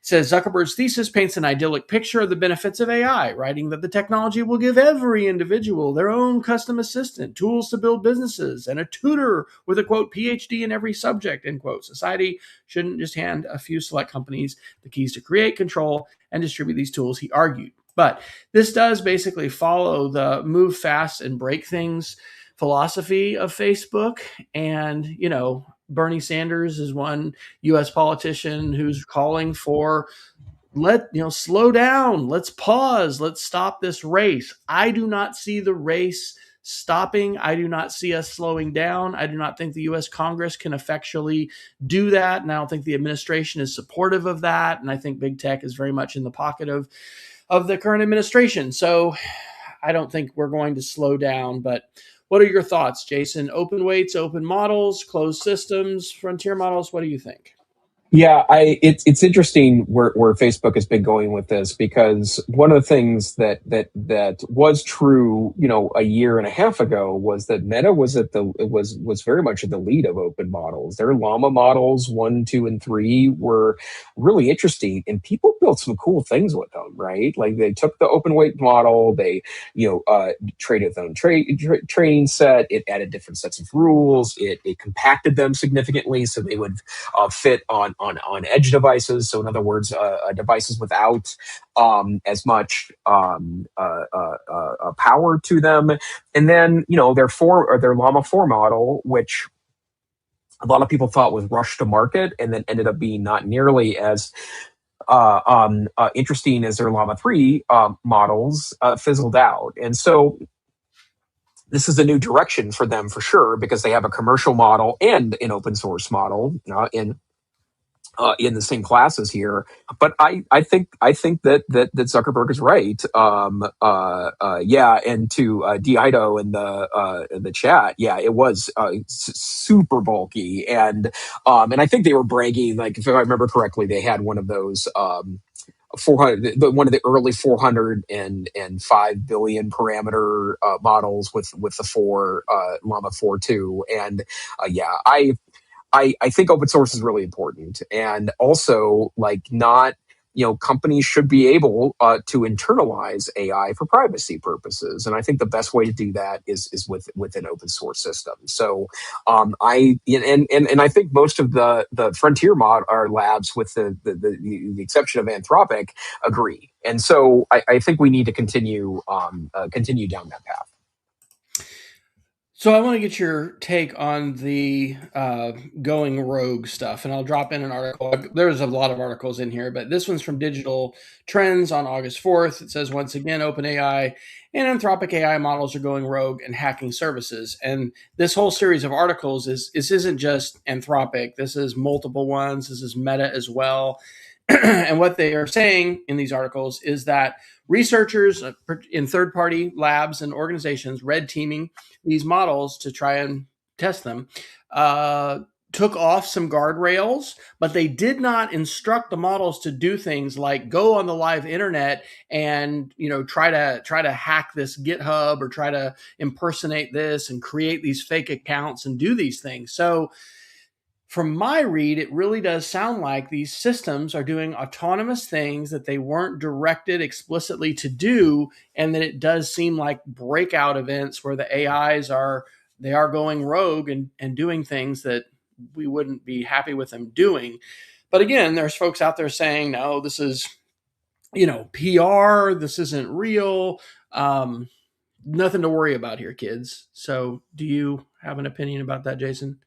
says Zuckerberg's thesis paints an idyllic picture of the benefits of AI, writing that the technology will give every individual their own custom assistant, tools to build businesses, and a tutor with a, quote, PhD in every subject, end quote. Society shouldn't just hand a few select companies the keys to create, control, and distribute these tools, he argued. But this does basically follow the move fast and break things philosophy of Facebook. And, Bernie Sanders is one U.S. politician who's calling for slow down, let's pause, let's stop this race. I do not see the race stopping. I do not see us slowing down. I do not think the U.S. Congress can effectually do that. And I don't think the administration is supportive of that. And I think big tech is very much in the pocket of the current administration. So I don't think we're going to slow down. But what are your thoughts, Jason? Open weights, open models, closed systems, frontier models. What do you think? Yeah, it's interesting where Facebook has been going with this, because one of the things that was true, a year and a half ago, was that Meta was very much at the lead of open models. Their Llama models 1, 2, and 3 were really interesting, and people built some cool things with them, right? Like they took the open weight model, they traded its own training set, it added different sets of rules, it compacted them significantly so they would fit on edge devices. So in other words, devices without as much power to them. And then their Llama 4 model, which a lot of people thought was rushed to market, and then ended up being not nearly as interesting as their Llama 3 models, fizzled out. And so this is a new direction for them for sure, because they have a commercial model and an open source model in the same classes here. But I think that Zuckerberg is right. Yeah, and to Dido in the chat, yeah, it was super bulky, and I think they were bragging, like, if I remember correctly, they had one of those. 400, one of the early 405 billion parameter models with the four Llama 4 2, and yeah, I think open source is really important, and also, like, not, companies should be able to internalize AI for privacy purposes, and I think the best way to do that is with an open source system. So I think most of the frontier mod or labs, with the exception of Anthropic, agree, and so I think we need to continue down that path. So I want to get your take on the going rogue stuff, and I'll drop in an article. There's a lot of articles in here, but this one's from Digital Trends on August 4th. It says, once again, OpenAI and Anthropic AI models are going rogue and hacking services. And this whole series of articles this isn't just Anthropic. This is multiple ones. This is Meta as well. And what they are saying in these articles is that researchers in third-party labs and organizations red teaming these models to try and test them took off some guardrails, but they did not instruct the models to do things like go on the live internet and try to hack this GitHub, or try to impersonate this and create these fake accounts and do these things. So from my read, it really does sound like these systems are doing autonomous things that they weren't directed explicitly to do, and that it does seem like breakout events where the AIs are going rogue and doing things that we wouldn't be happy with them doing. But again, there's folks out there saying, no, this is PR, this isn't real. Nothing to worry about here, kids. So do you have an opinion about that, Jason?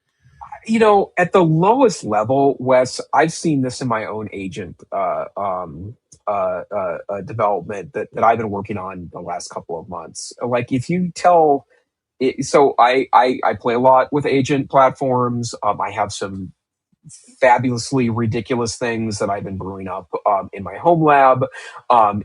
At the lowest level, Wes, I've seen this in my own agent development that I've been working on the last couple of months. Like, if you tell it, so I play a lot with agent platforms. I have some fabulously ridiculous things that I've been brewing up in my home lab,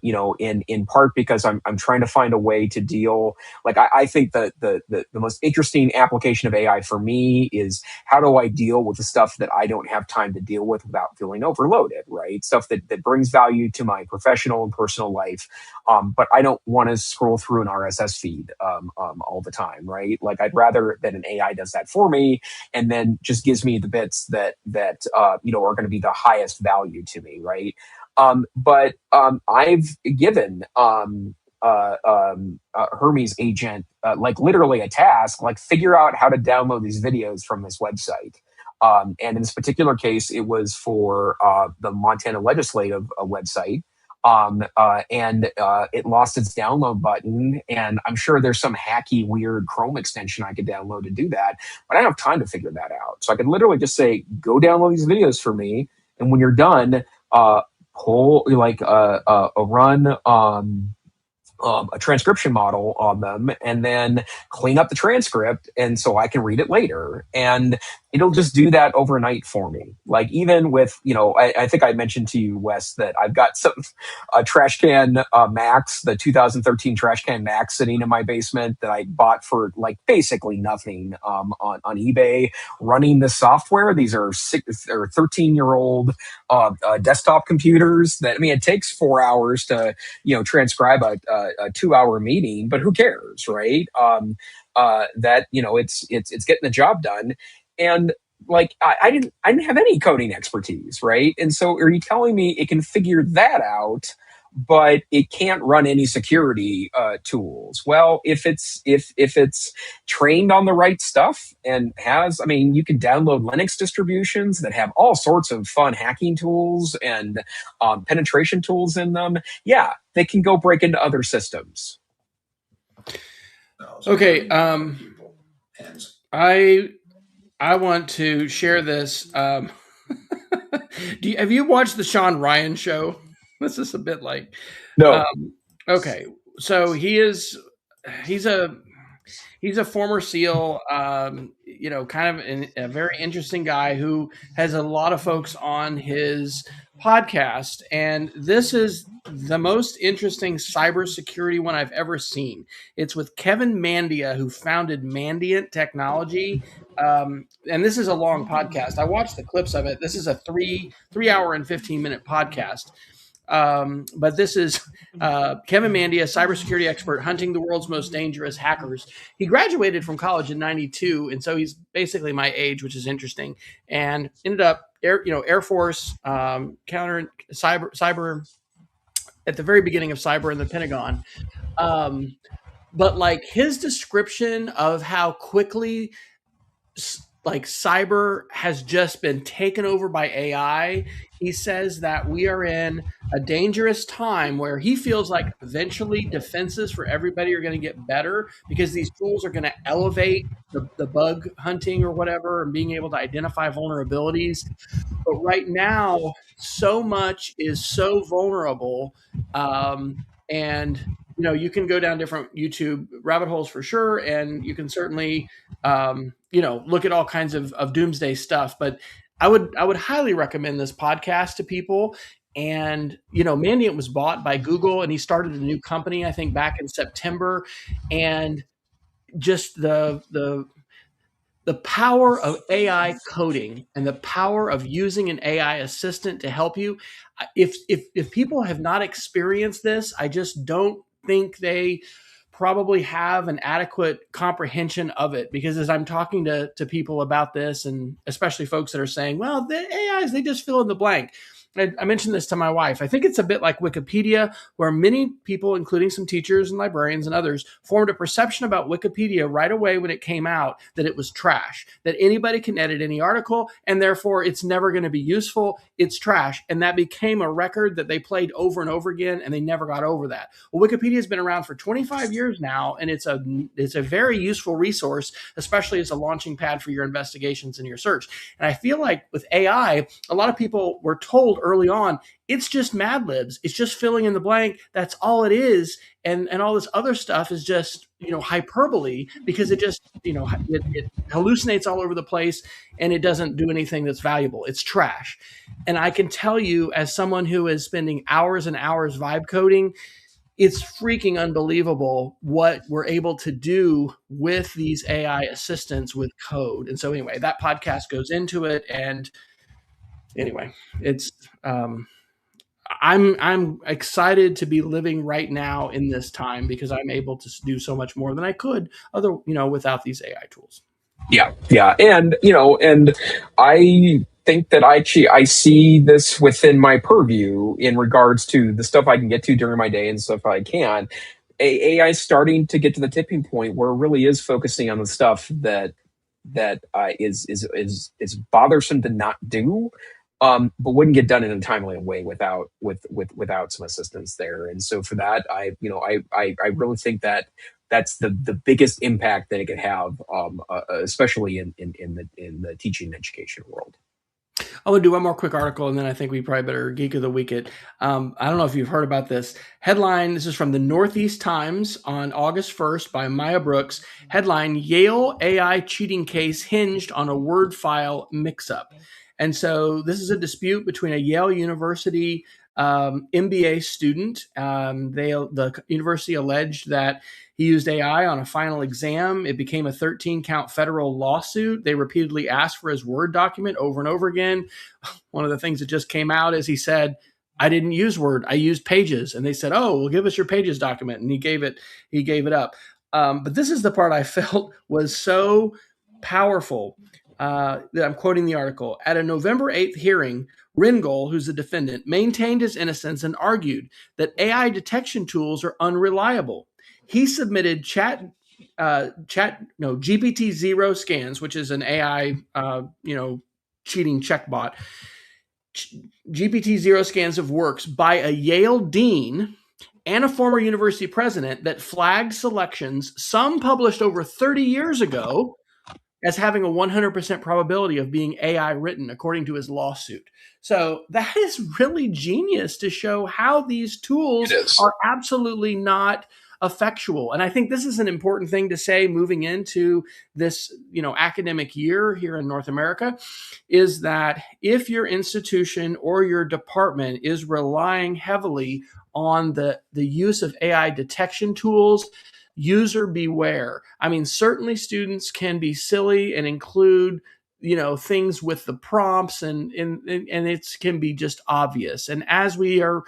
in part because I'm trying to find a way to deal. Like, I think that the most interesting application of AI for me is, how do I deal with the stuff that I don't have time to deal with without feeling overloaded, right? Stuff that brings value to my professional and personal life, but I don't want to scroll through an RSS feed all the time, right? Like, I'd rather that an AI does that for me, and then just gives me the bits that are going to be the highest value to me, right? But I've given Hermes agent like literally a task, like, figure out how to download these videos from this website. And in this particular case, it was for the Montana legislative website. And it lost its download button, and I'm sure there's some hacky, weird Chrome extension I could download to do that, but I don't have time to figure that out. So I could literally just say, go download these videos for me, and when you're done, pull like a run a transcription model on them, and then clean up the transcript, and so I can read it later. And it'll just do that overnight for me. Like even with, I think I mentioned to you, Wes, that I've got some trash can Max, the 2013 trash can Max sitting in my basement that I bought for like basically nothing on eBay, running the software. These are 6 or 13-year-old desktop computers that, I mean, it takes 4 hours to, transcribe a 2 hour meeting, but who cares, right? That, it's getting the job done. And like I didn't have any coding expertise, right? And so are you telling me it can figure that out, but it can't run any security tools? Well, if it's trained on the right stuff and has, I mean, you can download Linux distributions that have all sorts of fun hacking tools and penetration tools in them. Yeah, they can go break into other systems. Okay, I want to share this. Have you watched the Sean Ryan show? This is a bit like, No. um, okay, so he's a former SEAL, kind of a very interesting guy who has a lot of folks on his podcast. And this is the most interesting cybersecurity one I've ever seen. It's with Kevin Mandia, who founded Mandiant Technology. And this is a long podcast. I watched the clips of it. This is a 3 hour and 15-minute podcast. But this is Kevin Mandia, cybersecurity expert, hunting the world's most dangerous hackers. He graduated from college in '92, and so he's basically my age, which is interesting. And ended up Air Force, counter cyber at the very beginning of cyber in the Pentagon. But like his description of how quickly like cyber has just been taken over by AI. He says that we are in a dangerous time where he feels like eventually defenses for everybody are going to get better because these tools are going to elevate the bug hunting or whatever and being able to identify vulnerabilities. But right now, so much is so vulnerable. And you can go down different YouTube rabbit holes for sure, and you can certainly look at all kinds of doomsday stuff. But I would highly recommend this podcast to people. And Mandiant was bought by Google, and he started a new company, I think, back in September. And just the power of AI coding and the power of using an AI assistant to help you. If people have not experienced this, I just don't think they probably have an adequate comprehension of it. Because as I'm talking to people about this, and especially folks that are saying, well, the AIs, they just fill in the blank. I mentioned this to my wife. I think it's a bit like Wikipedia, where many people, including some teachers and librarians and others, formed a perception about Wikipedia right away when it came out that it was trash, that anybody can edit any article, and therefore it's never going to be useful. It's trash. And that became a record that they played over and over again, and they never got over that. Well, Wikipedia has been around for 25 years now, and it's a very useful resource, especially as a launching pad for your investigations and your search. And I feel like with AI, a lot of people were told early on, it's just Mad Libs. It's just filling in the blank. That's all it is. And all this other stuff is just, hyperbole, because it just, it hallucinates all over the place, and it doesn't do anything that's valuable. It's trash. And I can tell you, as someone who is spending hours and hours vibe coding, it's freaking unbelievable what we're able to do with these AI assistants with code. And so anyway, that podcast goes into it. And anyway, it's I'm excited to be living right now in this time, because I'm able to do so much more than I could without these AI tools. Yeah, and I think that I see this within my purview in regards to the stuff I can get to during my day and stuff I can. AI is starting to get to the tipping point where it really is focusing on the stuff that is bothersome to not do, but wouldn't get done in a timely way without some assistance there. And so for that, I really think that that's the biggest impact that it could have, especially in the teaching and education world. I want to do one more quick article, and then I think we probably better Geek of the Week it. I don't know if you've heard about this. Headline, this is from the Northeast Times on August 1st by Maya Brooks. Headline, Yale AI cheating case hinged on a word file mix-up. And so this is a dispute between a Yale University MBA student. The university alleged that he used AI on a final exam. It became a 13-count federal lawsuit. They repeatedly asked for his Word document over and over again. One of the things that just came out is he said, I didn't use Word, I used Pages. And they said, oh, well, give us your Pages document. And he gave it up. But this is the part I felt was so powerful. I'm quoting the article. At a November 8th hearing, Ringgold, who's the defendant, maintained his innocence and argued that AI detection tools are unreliable. He submitted GPT-0 scans, which is an AI, cheating checkbot. GPT-0 scans of works by a Yale dean and a former university president that flagged selections, some published over 30 years ago, as having a 100% probability of being AI written, according to his lawsuit. So that is really genius to show how these tools are absolutely not effectual. And I think this is an important thing to say moving into this, academic year here in North America, is that if your institution or your department is relying heavily on the use of AI detection tools, user beware. I mean, certainly students can be silly and include, things with the prompts and it can be just obvious. And as we are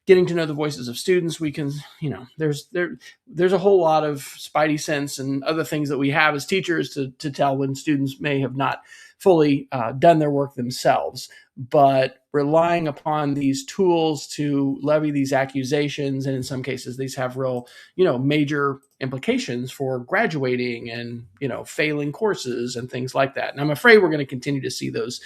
getting to know the voices of students, we can, there's a whole lot of spidey sense and other things that we have as teachers to tell when students may have not fully done their work themselves. But relying upon these tools to levy these accusations, and in some cases, these have real, major implications for graduating and, failing courses and things like that. And I'm afraid we're going to continue to see those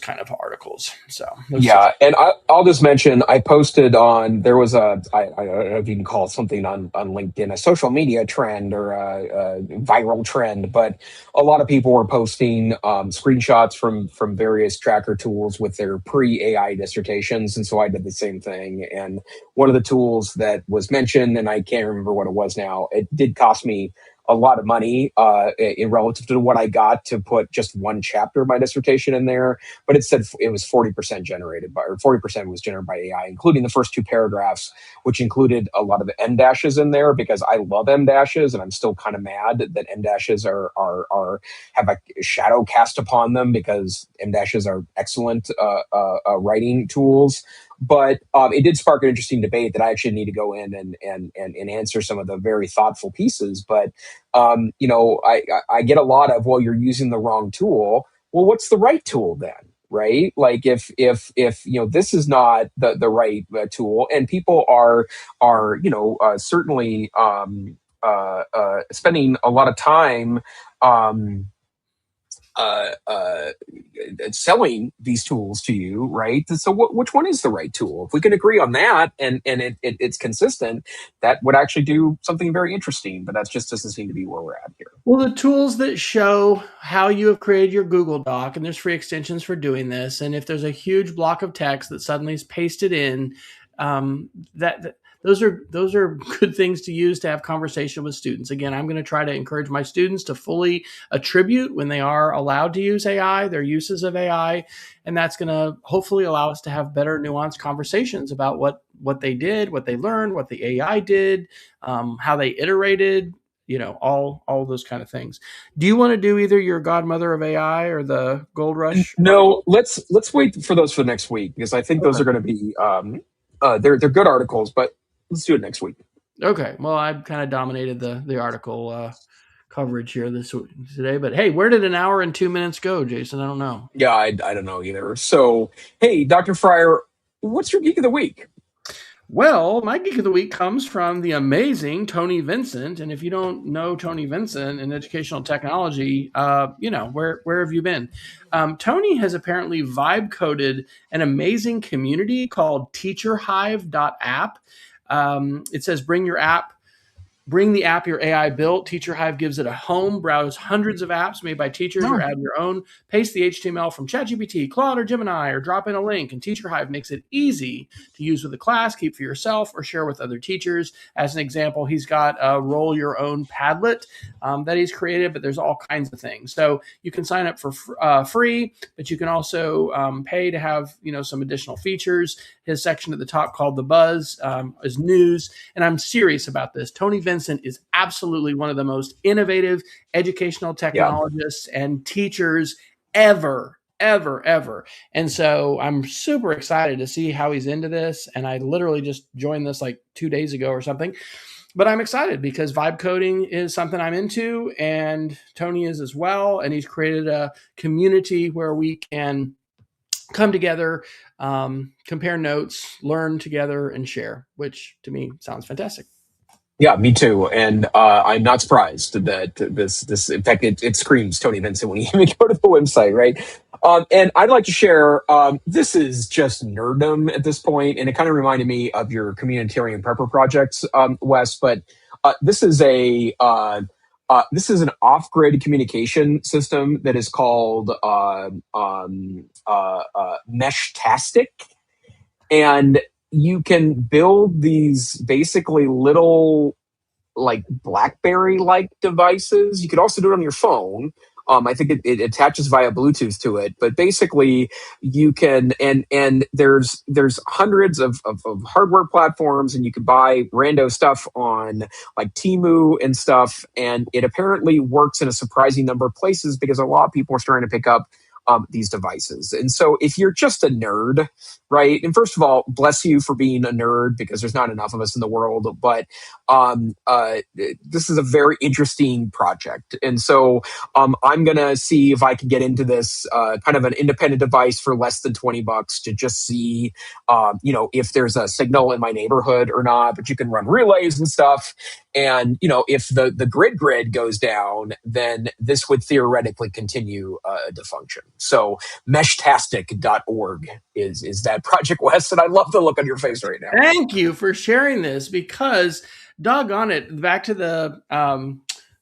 kind of articles. So yeah, and I'll just mention, I posted on, there was I don't know if you can call it something on LinkedIn, a social media trend or a viral trend, but a lot of people were posting screenshots from various tracker tools with their pre-AI dissertations, and so I did the same thing. And one of the tools that was mentioned, and I can't remember what it was now, it did cost me a lot of money in relative to what I got to put just one chapter of my dissertation in there. But it said it was 40% generated by, or 40% was generated by AI, including the first two paragraphs, which included a lot of the M dashes in there, because I love M dashes, and I'm still kind of mad that M dashes are have a shadow cast upon them, because M dashes are excellent writing tools. But it did spark an interesting debate that I actually need to go in and answer some of the very thoughtful pieces. But I get a lot of, well, you're using the wrong tool. Well, what's the right tool then? Right? Like if this is not the right tool, and people are certainly spending a lot of time selling these tools to you, right? So which one is the right tool? If we can agree on that, and it's consistent, that would actually do something very interesting. But that just doesn't seem to be where we're at here. Well, the tools that show how you have created your Google Doc, and there's free extensions for doing this, and if there's a huge block of text that suddenly is pasted in, those are good things to use to have conversation with students. Again, I'm going to try to encourage my students to fully attribute, when they are allowed to use AI, their uses of AI, and that's going to hopefully allow us to have better nuanced conversations about what they did, what they learned, what the AI did, how they iterated, all those kind of things. Do you want to do either your godmother of AI or the Gold Rush? No, let's wait for those for next week, because I think those are going to be they're good articles, but let's do it next week. Okay. Well, I kind of dominated the article coverage here today, but hey, where did an hour and 2 minutes go, Jason? I don't know. Yeah, I don't know either. So, hey, Dr. Fryer, what's your geek of the week? Well, my geek of the week comes from the amazing Tony Vincent. And if you don't know Tony Vincent in educational technology, where have you been? Tony has apparently vibe coded an amazing community called TeacherHive.app. It says, bring your app Bring the app your AI built. TeacherHive gives it a home. Browse hundreds of apps made by teachers or add your own. Paste the HTML from ChatGPT, Claude, or Gemini, or drop in a link. And TeacherHive makes it easy to use with the class, keep for yourself, or share with other teachers. As an example, he's got a roll your own Padlet that he's created, but there's all kinds of things. So you can sign up for free, but you can also pay to have some additional features. His section at the top called The Buzz is news. And I'm serious about this. Tony Vincent is absolutely one of the most innovative educational technologists and teachers ever. And so I'm super excited to see how he's into this. And I literally just joined this like 2 days ago or something. But I'm excited because vibe coding is something I'm into, and Tony is as well. And he's created a community where we can come together, compare notes, learn together, and share, which to me sounds fantastic. Yeah, me too. And I'm not surprised that this in fact, it screams Tony Vincent when you even go to the website, right? And I'd like to share, this is just nerddom at this point, and it kind of reminded me of your communitarian prepper projects, Wes, but this is an off-grid communication system that is called Meshtastic. And you can build these basically little like BlackBerry-like devices. You could also do it on your phone. I think it attaches via Bluetooth to it, but basically you can, and there's hundreds of hardware platforms, and you can buy rando stuff on like Temu and stuff, and it apparently works in a surprising number of places because a lot of people are starting to pick up these devices. And so if you're just a nerd, right? And first of all, bless you for being a nerd because there's not enough of us in the world, but this is a very interesting project. And so I'm going to see if I can get into this kind of an independent device for less than $20 to just see, if there's a signal in my neighborhood or not, but you can run relays and stuff. And, if the grid goes down, then this would theoretically continue to function. So Meshtastic.org is that project, Wes, and I love the look on your face right now. Thank you for sharing this because doggone it, back to the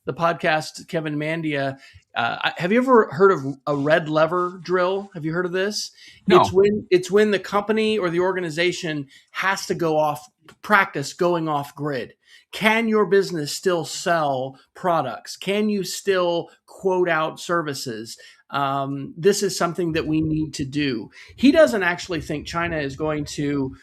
podcast, Kevin Mandia. Have you ever heard of a red lever drill? Have you heard of this? No. It's when the company or the organization has to practice going off grid. Can your business still sell products? Can you still quote out services? This is something that we need to do. He doesn't actually think China is going to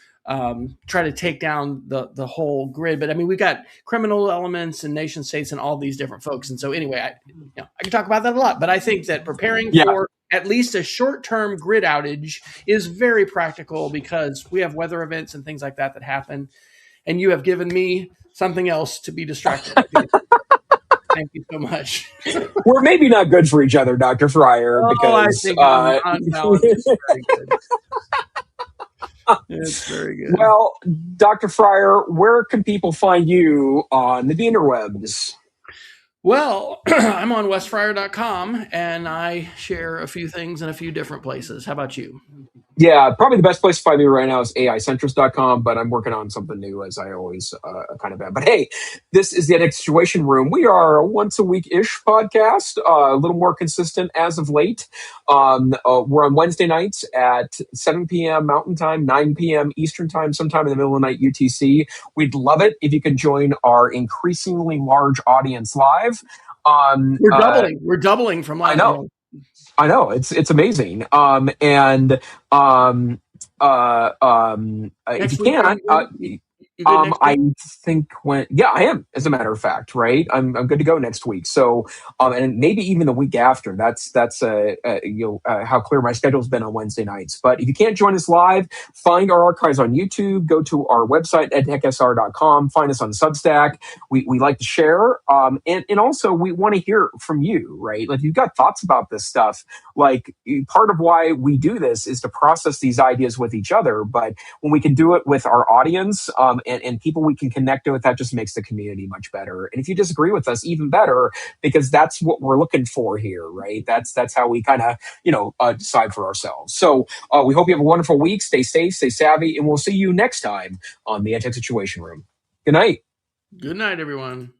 try to take down the whole grid. But I mean, we've got criminal elements and nation states and all these different folks. And so anyway, I can talk about that a lot, but I think that preparing for at least a short-term grid outage is very practical because we have weather events and things like that happen. And you have given me something else to be distracted with. Thank you so much. We're maybe not good for each other, Dr. Fryer, because I think on balance, it's very good. It's very good. Well, Dr. Fryer, where can people find you on the interwebs? Well, I'm on wesfryer.com, and I share a few things in a few different places. How about you? Yeah, probably the best place to find me right now is aicentrist.com, but I'm working on something new as I always kind of am. But hey, this is the EdTech Situation Room. We are a once a week-ish podcast, a little more consistent as of late. We're on Wednesday nights at 7 p.m. Mountain Time, 9 p.m. Eastern Time, sometime in the middle of the night UTC. We'd love it if you could join our increasingly large audience live. We're doubling. We're doubling from last night. I know it's amazing. If you can, I think I am, as a matter of fact, right? I'm good to go next week. So, and maybe even the week after. That's how clear my schedule's been on Wednesday nights. But if you can't join us live, find our archives on YouTube. Go to our website, edtechsr.com. Find us on Substack. We like to share. And also we want to hear from you, right? Like, if you've got thoughts about this stuff, like, part of why we do this is to process these ideas with each other. But when we can do it with our audience, and people we can connect with, that just makes the community much better. And if you disagree with us, even better, because that's what we're looking for here, right? That's how we kind of, decide for ourselves. So we hope you have a wonderful week. Stay safe, stay savvy, and we'll see you next time on the EdTech Situation Room. Good night. Good night, everyone.